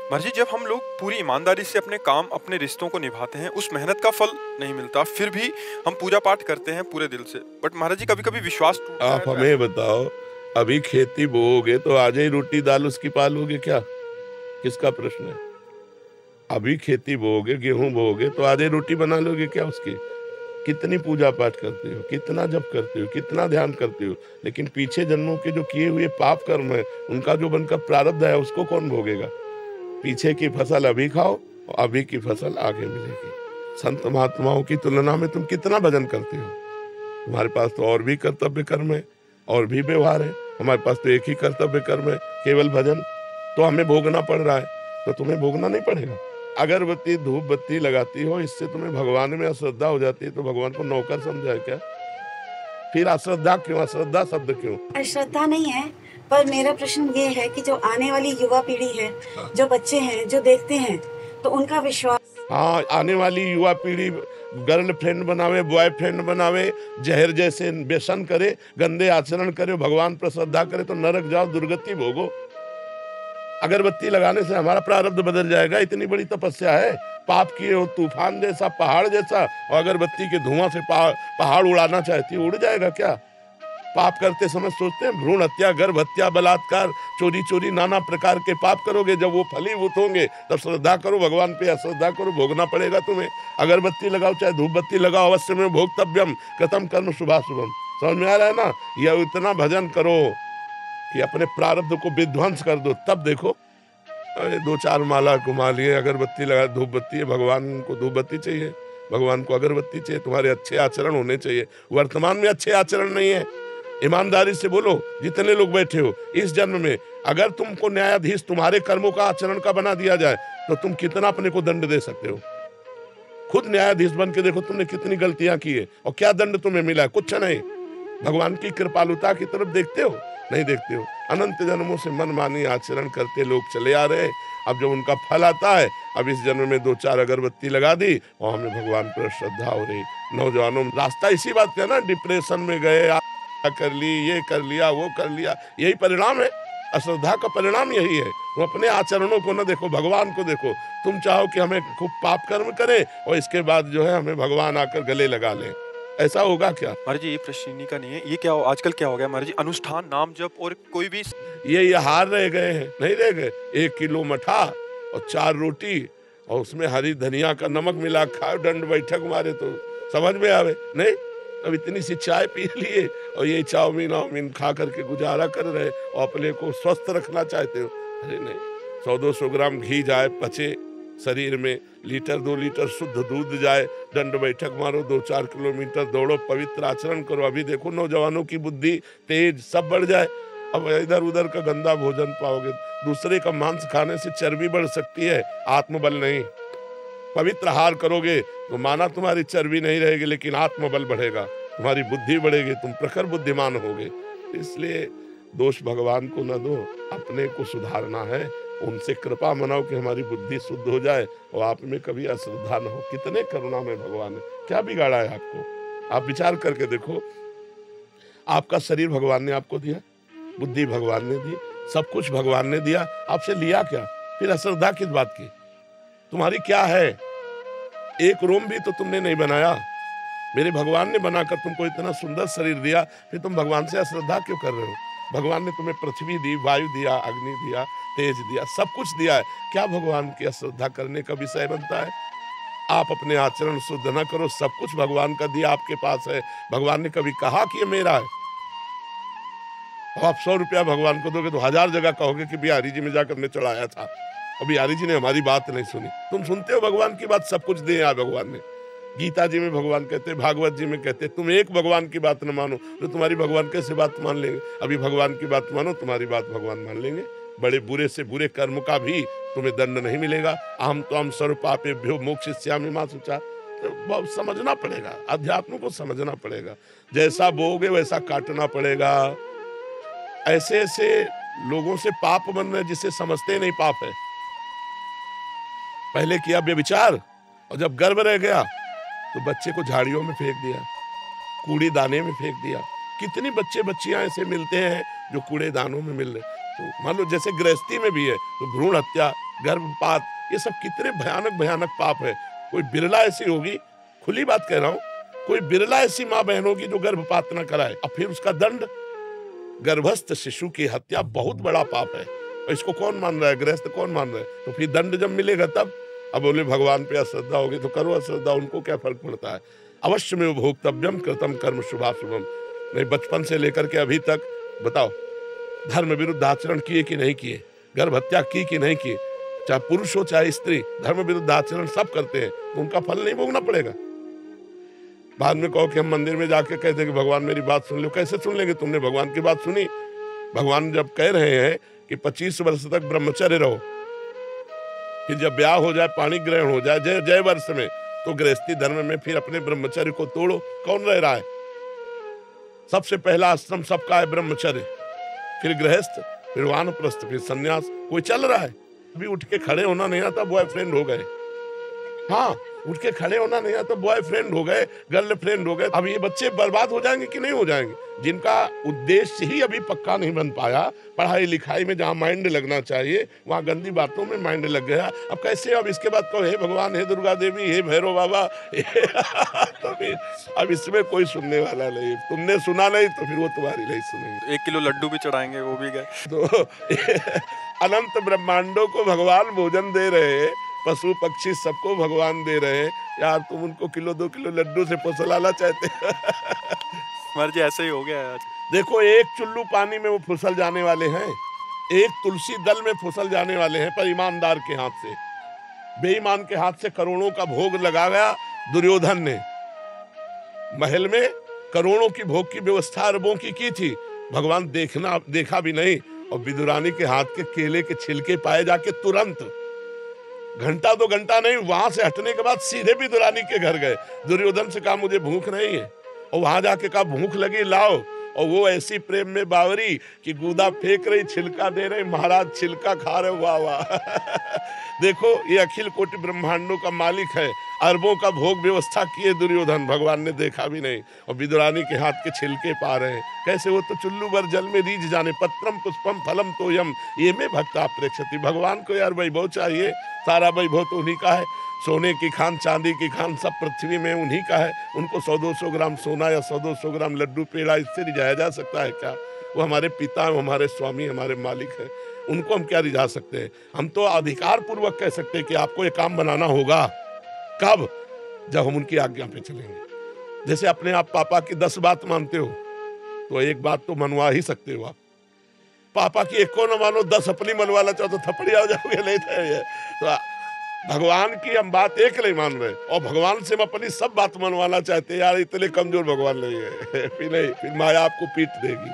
महाराज जी जब हम लोग पूरी ईमानदारी से अपने काम, अपने रिश्तों को निभाते हैं, उस मेहनत का फल नहीं मिलता, फिर भी हम पूजा पाठ करते हैं पूरे दिल से, बट महाराज जी कभी कभी विश्वास टूटता है। आप हमें बताओ, अभी खेती बोओगे तो आज ही रोटी दाल उसकी पालोगे क्या? किसका प्रश्न है? अभी खेती बोओगे, गेहूं बोओगे तो आज ही रोटी बना लोगे क्या उसकी? कितनी पूजा पाठ करते हो, कितना जप करते हो, कितना ध्यान करते हो, लेकिन पीछे जन्मों के जो किए हुए पाप कर्म है उनका जो बनकर प्रारब्ध है उसको कौन भोगेगा? पीछे की फसल अभी खाओ और अभी की फसल आगे मिलेगी। संत महात्माओं की तुलना में तुम कितना भजन करते हो? तुम्हारे पास तो और भी कर्तव्य कर्म है और भी व्यवहार है, हमारे पास तो एक ही कर्तव्य कर्म है, केवल भजन। तो हमें भोगना पड़ रहा है, तो तुम्हें भोगना नहीं पड़ेगा। अगरबत्ती धूप बत्ती लगाती हो, इससे तुम्हें भगवान में अश्रद्धा हो जाती है, तो भगवान को नौकर समझा है क्या? फिर अश्रद्धा क्यों? अश्रद्धा शब्द क्यों? अश्रद्धा नहीं है, पर मेरा प्रश्न ये है कि जो आने वाली युवा पीढ़ी है, जो बच्चे हैं, जो देखते हैं, तो उनका विश्वास। हाँ, आने वाली युवा पीढ़ी गर्लफ्रेंड बनावे, बॉयफ्रेंड बनावे, जहर जैसे व्यसन करे, गंदे आचरण करे, भगवान पर श्रद्धा करे, तो नरक जाओ, दुर्गति भोगो। अगरबत्ती लगाने से हमारा प्रारब्ध बदल जाएगा, इतनी बड़ी तपस्या है। पाप किए हो तूफान जैसा, पहाड़ जैसा, और अगरबत्ती के धुआं से पहाड़ उड़ाना चाहती है, उड़ जाएगा क्या? पाप करते समय सोचते हैं भ्रूण हत्या, गर्भ हत्या, बलात्कार, चोरी चोरी, नाना प्रकार के पाप करोगे, जब वो फलीभूत होंगे तब श्रद्धा करो भगवान पे, अश्रद्धा करो, भोगना पड़ेगा तुम्हें। अगरबत्ती लगाओ चाहे धूप बत्ती लगाओ, अवश्य में भोक्तव्यम कृतम कर्म शुभाशुभम। समझ में आ रहा है ना? यह इतना भजन करो कि अपने प्रारब्ध को विध्वंस कर दो, तब देखो। अरे 2-4 माला घुमा लिए, अगरबत्ती लगा, धूप बत्ती है, भगवान को धूप बत्ती चाहिए, भगवान को अगरबत्ती चाहिए, तुम्हारे अच्छे आचरण होने चाहिए। वर्तमान में अच्छे आचरण नहीं है, ईमानदारी से बोलो। जितने लोग बैठे हो, इस जन्म में अगर तुमको न्यायाधीश तुम्हारे कर्मों का आचरण का बना दिया जाए तो तुम कितना अपने को दंड दे सकते हो? खुद न्यायाधीश बन के देखो तुमने कितनी गलतियां की है और क्या दंड तुम्हें मिला है? कुछ नहीं। भगवान की कृपालुता की तरफ देखते हो? नहीं देखते हो। अनंत जन्मों से मनमानी आचरण करते लोग चले आ रहे हैं। अब जब उनका फल आता है, अब इस जन्म में 2-4 अगरबत्ती लगा दी और हमें भगवान पर श्रद्धा हो रही। नौजवानों रास्ता इसी बात का ना, डिप्रेशन में गए, कर ली, ये कर लिया, वो कर लिया, यही परिणाम है। अश्रद्धा का परिणाम यही है। तुम अपने आचरणों को न देखो, भगवान को देखो। तुम चाहो कि हमें खूब पाप कर्म करें और इसके बाद जो है हमें भगवान आकर गले लगा लें, ऐसा होगा क्या? महाराज जी ये प्रश्न इन्हीं का नहीं है, ये क्या आजकल क्या हो गया महाराज जी, अनुष्ठान नाम जप और कोई भी ये हार रह गए हैं, नहीं रह गए। 1 किलो मठा और 4 रोटी और उसमें हरी धनिया का नमक मिला खाओ, दंड बैठक मारे तो समझ में आवे नहीं। अब इतनी सी चाय पी लिए और ये चाउमीन खा करके गुजारा कर रहे और अपने को स्वस्थ रखना चाहते हो। अरे नहीं, 100-200 ग्राम घी जाए पचे शरीर में, लीटर 2 लीटर शुद्ध दूध जाए, दंड बैठक मारो, 2-4 किलोमीटर दौड़ो, पवित्र आचरण करो। अभी देखो नौजवानों की बुद्धि तेज सब बढ़ जाए। अब इधर उधर का गंदा भोजन पाओगे, दूसरे का मांस खाने से चर्बी बढ़ सकती है, आत्मबल नहीं। पवित्र आहार करोगे तो माना तुम्हारी चर्बी नहीं रहेगी लेकिन आत्मबल बढ़ेगा, तुम्हारी बुद्धि बढ़ेगी, तुम प्रखर बुद्धिमान होगे। इसलिए दोष भगवान को न दो, अपने को सुधारना है, उनसे कृपा मनाओ कि हमारी बुद्धि शुद्ध हो जाए और आप में कभी अश्रद्धा न हो। कितने करुणा में भगवान है, क्या बिगाड़ा है आपको? आप विचार करके देखो, आपका शरीर भगवान ने आपको दिया, बुद्धि भगवान ने दी, सब कुछ भगवान ने दिया, आपसे लिया क्या? फिर अश्रद्धा किस बात की? तुम्हारी क्या है? एक रोम भी तो तुमने नहीं बनाया। मेरे भगवान ने बनाकर तुमको इतना सुंदर शरीर दिया, फिर तुम भगवान से अश्रद्धा क्यों कर रहे हो? भगवान ने तुम्हें पृथ्वी दी, वायु दिया, अग्नि दिया, तेज दिया, सब कुछ दिया है। क्या भगवान की अश्रद्धा करने का विषय बनता है? आप अपने आचरण शुद्ध न करो, सब कुछ भगवान का दिया आपके पास है। भगवान ने कभी कहा कि ये मेरा है? आप 100 रुपया भगवान को दोगे तो 1000 जगह कहोगे कि बिहारी जी में जाकर मैं चढ़ाया था और बिहारी जी ने हमारी बात नहीं सुनी। तुम सुनते हो भगवान की बात, सब कुछ दिया भगवान ने। गीता जी में भगवान कहते, भागवत जी में कहते, तुम एक भगवान की बात न मानो तो तुम्हारी भगवान कैसे बात मान लेंगे? अभी भगवान की बात मानो, तुम्हारी बात भगवान मान लेंगे। बड़े बुरे से बुरे कर्म का भी तुम्हें दंड नहीं मिलेगा। अहम त्वं सर्व पापेभ्यो मोक्षयिष्यामि मा शुचा। तो समझना पड़ेगा, अध्यात्म को समझना पड़ेगा। जैसा बोओगे वैसा काटना पड़ेगा। ऐसे ऐसे लोगों से पाप बन रहे जिसे समझते नहीं पाप है। पहले किया व्यभिचार और जब गर्भ रह गया तो बच्चे को झाड़ियों में फेंक दिया, कूड़े दाने में फेंक दिया। कितनी बच्चे बच्चियां ऐसे मिलते हैं जो कूड़े दानों में मिल रहे। तो मान लो जैसे गृहस्थी में भी है तो भ्रूण हत्या, गर्भपात, ये सब कितने भयानक भयानक पाप है। कोई बिरला ऐसी होगी, खुली बात कह रहा हूं, कोई बिरला ऐसी माँ बहन होगी जो गर्भपात न कराए। अब फिर उसका दंड, गर्भस्थ शिशु की हत्या बहुत बड़ा पाप है। और इसको कौन मान रहा है? गृहस्थ कौन मान रहा है? तो फिर दंड जब मिलेगा तब। अब बोले भगवान पे अश्रद्धा होगी तो करो अश्रद्धा, उनको क्या फर्क पड़ता है? अवश्य में भोक्तव्यम कृतम कर्म शुभाशुभम। नहीं, बचपन से लेकर के अभी तक बताओ, धर्म विरुद्ध आचरण किए कि नहीं किए? गर्भ हत्या की कि नहीं की? चाहे पुरुष हो चाहे स्त्री, धर्म विरुद्ध आचरण सब करते हैं, तो उनका फल नहीं भोगना पड़ेगा? बाद में कहो कि हम मंदिर में जाके कहते कि भगवान मेरी बात सुन लो। कैसे सुन लेंगे? तुमने भगवान की बात सुनी? भगवान जब कह रहे हैं कि 25 वर्ष तक ब्रह्मचर्य रहो, फिर जब ब्याह हो जाए, पाणी ग्रहण हो जाए जय वर्ष में, तो गृहस्थी धर्म में फिर अपने ब्रह्मचर्य को तोड़ो। कौन रह रहा है? सबसे पहला आश्रम सबका है ब्रह्मचर्य, फिर गृहस्थ, फिर वानप्रस्थ, फिर सन्यास। कोई चल रहा है? अभी उठ के खड़े होना नहीं आता, बॉयफ्रेंड हो गए। हाँ, उठ के खड़े होना नहीं आता, बॉयफ्रेंड हो गए, गर्लफ्रेंड हो गए। अब ये बच्चे बर्बाद हो जाएंगे कि नहीं हो जाएंगे? जिनका उद्देश्य ही अभी पक्का नहीं बन पाया, पढ़ाई लिखाई में जहाँ माइंड लगना चाहिए वहाँ गंदी बातों में माइंड लग गया। अब कैसे? अब इसके बाद कहो हे भगवान, हे दुर्गा देवी, हे भैरव बाबा तो फिर अब इसमें कोई सुनने वाला नहीं। तुमने सुना नहीं तो फिर वो तुम्हारी नहीं सुनेंगे। 1 किलो लड्डू भी चढ़ाएंगे, वो भी गए। तो अनंत ब्रह्मांडों को भगवान भोजन दे रहे हैं, पशु पक्षी सबको भगवान दे रहे हैं। यार तुम उनको 1-2 किलो लड्डू से फुसलाना चाहते हैं। महाराज जी ऐसे ही हो गया है आज। देखो, एक चुल्लू पानी में वो फुसल जाने वाले हैं, एक तुलसी दल में फुसल जाने वाले हैं, पर ईमानदार के हाथ से। बेईमान के हाथ से करोड़ों का भोग लगा गया दुर्योधन ने। महल में करोड़ों की भोग की व्यवस्था अरबों की थी, भगवान देखा भी नहीं। और विदुरानी के हाथ के केले के छिलके पाए जाके तुरंत, घंटा 2 घंटा नहीं, वहां से हटने के बाद सीधे विदुरानी के घर गए। दुर्योधन से कहा मुझे भूख नहीं है, और वहां जाके कहा भूख लगी लाओ। और वो ऐसी प्रेम में बावरी कि गूदा फेंक रही, छिलका दे रही, महाराज छिलका खा रहे, वाह वाह। देखो ये अखिल कोटि ब्रह्मांडों का मालिक है, अरबों का भोग व्यवस्था किए दुर्योधन, भगवान ने देखा भी नहीं, और विदुरानी के हाथ के छिलके पा रहे हैं। कैसे वो तो चुल्लू भर जल में रीझ जाने, पत्रम पुष्पम फलम तोयम ये में भक्ता प्रेक्षति। भगवान को यार वैभव चाहिए, सारा वैभव तो उन्हीं का है, सोने की खान चांदी की खान सब पृथ्वी में उन्हीं का है। उनको 100-200 ग्राम सोना या 100-200 ग्राम लड्डू पेड़ा इससे रिझाया जा सकता है क्या? वो हमारे पिता, हमारे स्वामी, हमारे मालिक हैं, उनको हम क्या रिझा सकते हैं? हम तो अधिकार पूर्वक कह सकते हैं कि आपको ये काम बनाना होगा। कब? जब हम उनकी आज्ञा पे चलेंगे। जैसे अपने आप पापा की 10 बात मानते हो तो एक बात तो मनवा ही सकते हो आप। पापा की एक को न मानो, 10 अपनी मनवाना चाहो तो थपड़िया हो जाओगे, नहीं तो भगवान की हम बात एक नहीं मान रहे, और भगवान से हम अपनी सब बात मनवाना चाहते हैं। यार इतने कमजोर भगवान नहीं है। फिर माया आपको पीट देगी।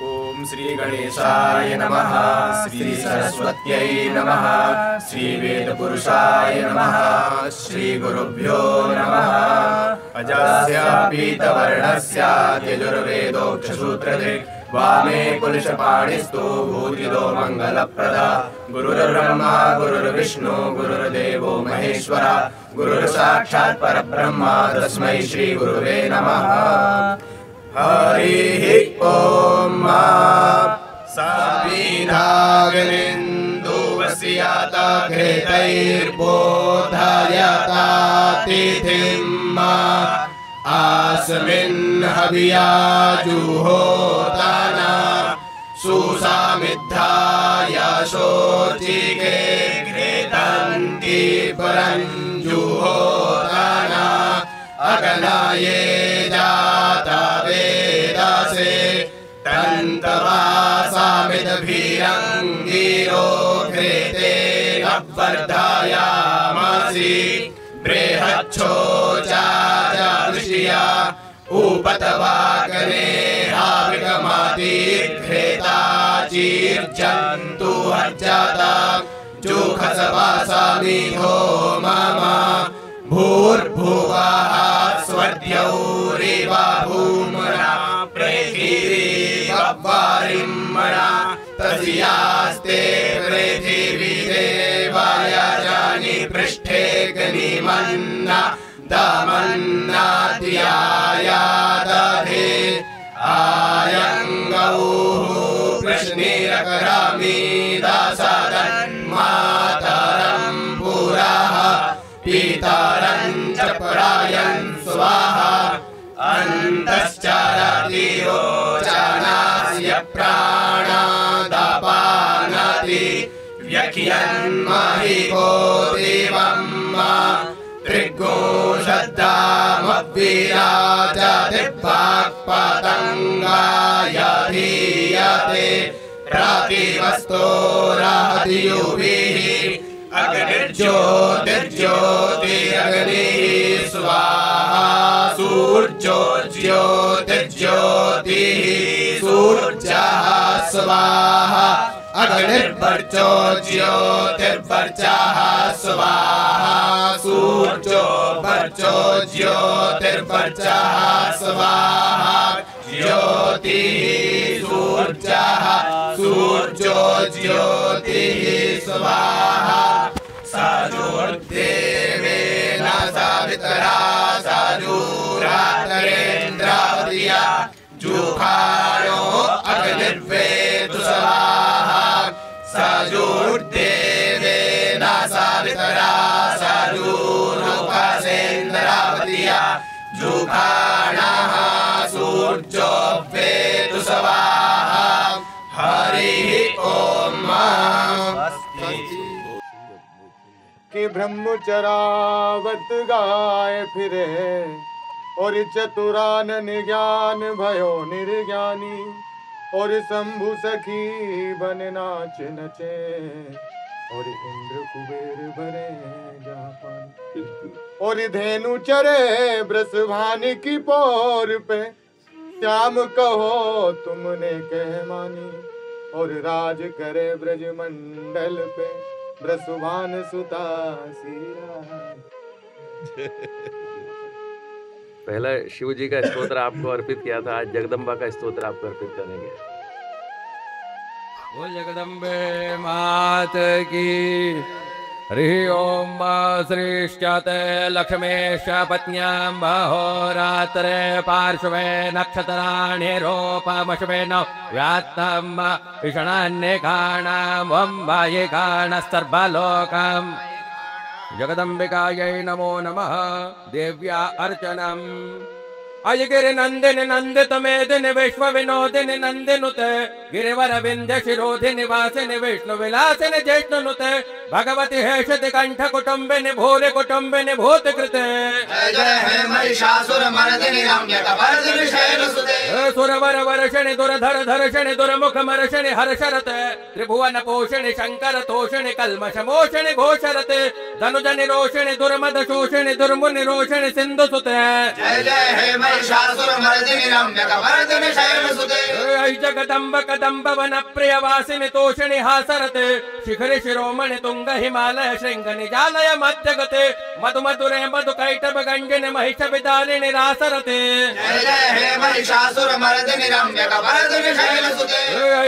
ओम श्री गणेशाय नमः, श्री सरस्वत्यै नमः, श्री वेद पुरुषाय नमः, श्री गुरुभ्यो नमः। अजस्य पीतवर्णस्य यजुर्वेदोक्षसूत्रधृक् वामे कुलशपाणिस्तु भूतिदो मंगलप्रदा। गुरुर्ब्रह्मा गुरुर्विष्णु गुरुर्देवो महेश्वर, गुरुर्साक्षात् परब्रह्म तस्मै श्री गुरुवे नमः। हरि ओम। साविनागनिन्दुवस्याता घृतैर्बोधयता तिथिम् आस्मिन् हवियाजुहोताना सुसामिद्धाय शोचिके घृतन्ति परञ्जुहोताना अगनाये जाता वेदासे तन्तवासामिदभिरङ्गिरो घृतेन वर्धयामसि बृहच्छोचाजऋषिया उपतवाकने हाविकमातिर्घृताचिर्जन्तु हज्जाता जुखसवासामिधो मम भूर्भुवः स्वर्द्यौरिवा भूम्ना पृथिवीवरिम्मणा तस्यास्ते पृथिवी देवाय जानि पृष्ठे गनिमन्ना दमन्नात्याया दधे आयङ्गौः कृष्णीरकरामि दासदन्मातरं पुरः पितरं च परायन् स्वाहा अन्तश्चरतिरो चानास्य प्राणादापानति व्यख्यन्महिको देवम् त्रिगोषद्दामव्विराजतिर्वाक्पतङ्गाय धीयते प्रातिवस्तोरादियुभिः अग्निर्ज्योतिर्ज्योतिरग्निः स्वाहा सूर्यो ज्योतिर्ज्योतिः सूर्यः स्वाहा अग्निर्वर्चो ज्योतिर्वर्चः स्वाहा सूर्यो वर्चो ज्योतिर्वर्चः स्वाहा ज्योतिः सूर्यः सूर्यो ज्योतिः स्वाहा साजोर्देवेन सावित्रा साजूरातरेन्द्रावतिया जुखाणो अग्निर्वेदु स्वाहा साजोर्देवेन सावित्रा साजूरुपसेन्द्रावतिया जुखाणः सूर्यो वेदु स्वाहा हरिः ओम। कि ब्रह्मचरावत गाय फिरे और चतुरानन ज्ञान भयो निर्ज्ञानी और शंभु सखी बन नाच नचे और इंद्र कुबेर भरे जापान और धेनु चरे ब्रसभानि की पोर पे श्याम कहो तुमने कह मानी और राज करे ब्रज मंडल पे ब्रसुभान सुता सीरा। पहला शिव जी का स्तोत्र आपको अर्पित किया था, आज जगदम्बा का स्तोत्र आपको अर्पित करेंगे। बोल जगदम्बे मात की। हरि ओम श्रीश्चते लक्ष्मीश्च पत्न्यां महोरात्रे पार्श्वे नक्षत्राणि रूपमश्विनो व्यात्तम् विषणान्यकाणां वम्बायिकाणस्तर्वलोकम्। जगदम्बिकायै नमो नमः। देव्या अर्चनम्। अयगिरि नंदिनि नंदित मेदिनि विश्व विनोदिनि नंदिनुते गिरिवर विंध्य शिरोधिनि वासिनि विष्णु विलासिनि जिष्णुनुते भगवति हेषति कंठ कुटुंबिनि भूरि कुटुंबिनि भूत कृते। जय जय हे महिषासुर मर्दिनि रम्यकवर्दिनि शैलसुते। सुरवर वर्षिणि दुरधर धर्षिणि दुर्मुख मर्षिणि हर्षरते त्रिभुवन पोषिणि शंकर तोषिणि कल्मष मोषिणि घोषरते धनुज निरोषिणि दुर्मद शोषिणि दुर्मुनि रोषिणि सिंधु सुते। जय जय हे महिषासुर मर्दिनि रम्यकवर्दिनि शैलसुते। जगदम्ब कदम्ब वन प्रिय वासिनि तोषिणि हासरते शिखरि शिरोमणि तुंग हिमालय श्रृंग निजालय मध्यगते मधु मधुरे मधु कैटभ गंजनि महिष विदारिणि रासरते। जय जय हे महिषासुर मर्दिनि रम्यकवर्दिनि शैलसुते।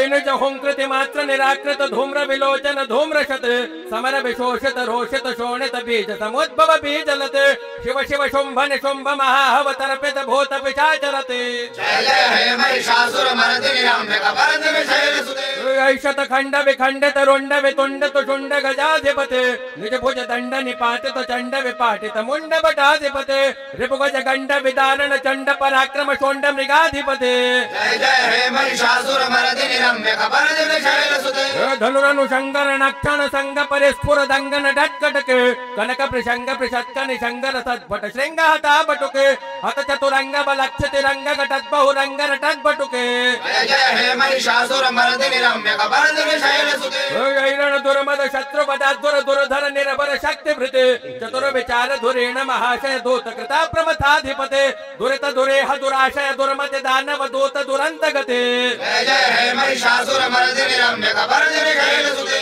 निज हुंकृति मात्र निराकृत धूम्र विलोचन धूम्रशत समर विशोषित रोषित शोणित बीज समुद्भव बीजलते शिव शिव शुंभ निशुंभ महाहव तर्पित भूत पिशाचरते। जय जय हे महिषासुर मर्दिनि रम्यकवर्दिनि शैलसुते। ऐशत खंड विखंडित रुंड वितुंड तुषुंड गजाधिपते निज भुज दंड निपातित चंड विपाटित मुंड बटाधिपते रिपुगज गंड विदारण चंड पराक्रम शोंड मृगाधिपते। जय जय हे महिषासुर मर्दिनि रम्यकवर्दिनि शैलसुते। धनुरनु शंकर नक्षण संग परिस्फुर दंगन डटकटके कनक प्रसंग प्रशत्क निशंगर सद्भट श्रृंग हता बटुके हत चतुरंग बलक्ष तिरंग घटत बहुरंग रटत बटुके। जय जय हे महिषासुर मर्दिनि रम्यकवर्दिनि शैलसुते। ऐरण दुर्मद शत्रु पदाधुर दुर्धर निरबर शक्ति भृते चतुर विचार धुरेण महाशय दूत कृता प्रमथाधिपते दुरित दुरेह दुराशय दुर्मति दानव दूत दुरंत गते। जय जय हे महिषासुर मर्दिनि रम्यकवर्दिनि शैलसुते।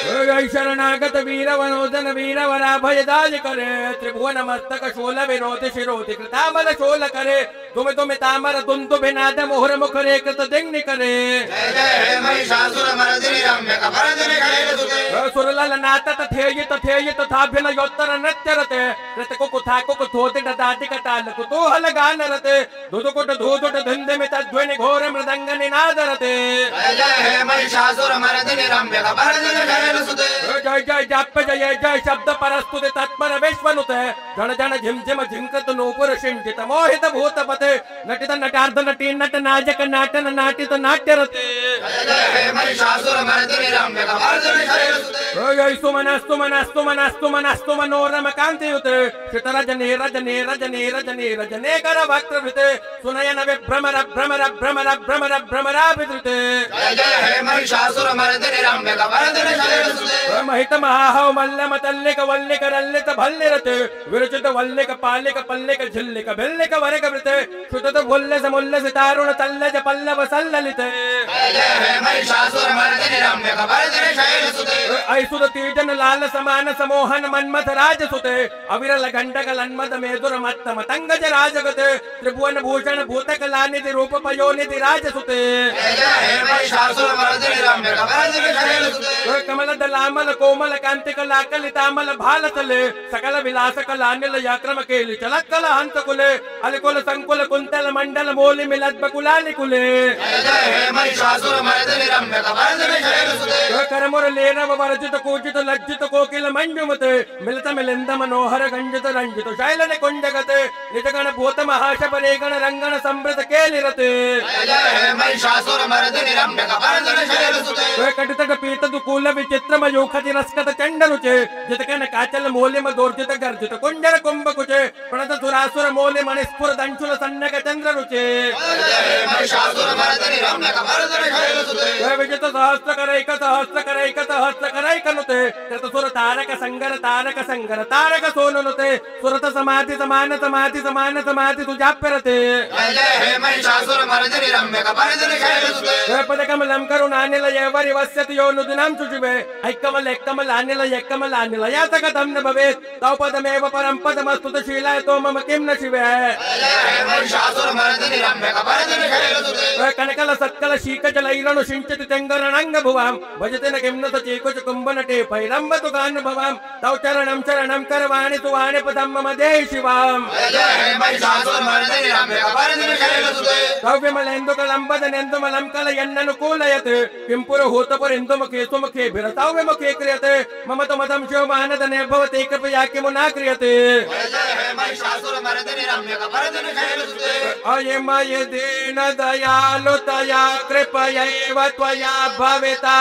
शरणागत वीर वनोदन वीर वराभय दाज करे त्रिभुवन मस्तक शूल विरोध शिरोधि कृतामल शूल करे तुम तामर दुंदु बिनाद मोहर मुख रे कृत दिग्नि करे। जय जय हे महिषासुर मर्दिनि रम्यकवर्दिनि शैलसुते। सुरलल नातत थेयित थाभिन योत्तर नृत्य रते कृत कुकुथा कुकुथोति ददाति कटाल कुतूहल गान रते धुधुकुट धूधुट धुंधि तद्ध्वनि घोर मृदंग निनाद रते। जय जय हे महिषासुर मर्दिनि रम्यकवर्दिनि शैलसुते। जय जय जाप्य जय जय शब्द परस्तुति तत्पर विश्वनुते जन जन झिम झिम झिंकृत नूपुर शिंजित मोहित भूतपते नटित नटार्ध नटी नट नाजक नाटन नाटित नाट्य रते। जय जय हे महिषासुर मर्दिनि रम्यकवर्दिनि शैलसुते। सुमनस्तु मनस्तु मनस्तु मनस्तु मनोरम कांतियुते श्रितरजने रजने रजने रजने रजने कर वक्त्रवृते सुनयन विभ्रमर भ्रमर भ्रमर भ्रमर भ्रमराभिधृते। जय जय हे महिषासुर मर्दिनि रम्यकवर्दिनि शैलसुते। महित महाहव मल्ल मतल्लिक वल्लिक रल्लित भल्लिरते विरचित वल्लिक पालिक पल्लिक झिल्लिक भिल्लिक वरक वृते श्रुतत भुल्ल समुल्ल सितारुण तल्लज पल्लव सल्ललिते। जय जय हे महिषासुर मर्दिनि रम्यकवर्दिनि शैलसुते। ऐसुर तीजन लाल समान समोहन मन्मथ राजसुते अविरल घंटक लन्मद मेदुर मत्त मतंगज राजगते त्रिभुवन भूषण भूतक लानिधि रूप पयोनिधि राजसुते। जय जय हे महिषासुर मर्दिनि रम्यकवर्दिनि शैलसुते। कमल दलामल कोमल कांतिक लाकलितामल भालतले सकल विलास कलानिल याक्रम केलि चलत कल हंस कुले अलिकुल संकुल कुंतल मंडल मोलि मिलत बकुलानि कुले। जय जय हे महिषासुर मर्दिनि रम्यकवर्दिनि शैलसुते। करमुर लेनव वर्जित कूजित लज्जित कोकिल मंजुमते मिलित मिलिंद मनोहर गंजित रंजित शैल निकुंजगते निजगण भूत महाशबरे गण रंगण समृत केलिरते। जय जय हे महिषासुर मर्दिनि रम्यकवर्दिनि शैलसुते। कटित पीत दुकूल विचित्र मयूखति रस्कत चंड रुचे जितकन काचल मूलिम दोर्जित गर्जित कुंजर कुंभ कुचे प्रणत सुरासुर मूलि मणिस्फुर दंशुल सन्नक चंद्र रुचे। जय जय हे महिषासुर मर्दिनि रम्यकवर्दिनि शैलसुते। विजित सहस्र करैक सहस्र करैक सहस्र करैक नुते नुते कृत सुर तारक संगर तारक सोनुनुते सुरत समाधि समान समाधि समान समाधि तुजाप्यरते जय जय हे महिषासुर मर्दिनि रम्यकपर्दिनि शैलसुते पद कमलम करुणानिलय वरिवस्यति यो नुदिनं शुचिवे ऐकमल यातकथं न भवेत् तौ पदमेव परं पदमस्तुत शीलाय तो मम किं न शिवे जय जय हे महिषासुर मर्दिनि रम्यकपर्दिनि शैलसुते कनकल सत्कल शीक जलैरणु सिंचति तेंगरणंग भुवां भजते न किं न सचेकुच कुंभनटे पैरंब तुगान भवां तौ चरणं करवाणि तुवाणि पदं मम देहि शिवां जय जय हे महिषासुर मर्दिनि रम्यकपर्दिनि शैलसुते तौ विमलेन्दु कलंबदनेन्दु मलं कलयन्ननुकूलयत् किं पुरहूतपुरेन्दु मुखे सुमुखे भिरतौ विमुखे क्रियते मम तु मदं शिवमानदने भवते कृपया किमुना क्रियते जय जय हे महिषासुर मर्दिनि रम्यकपर्दिनि शैलसुते अयमय दीन दयालु तया कृपयैव त्वया भविता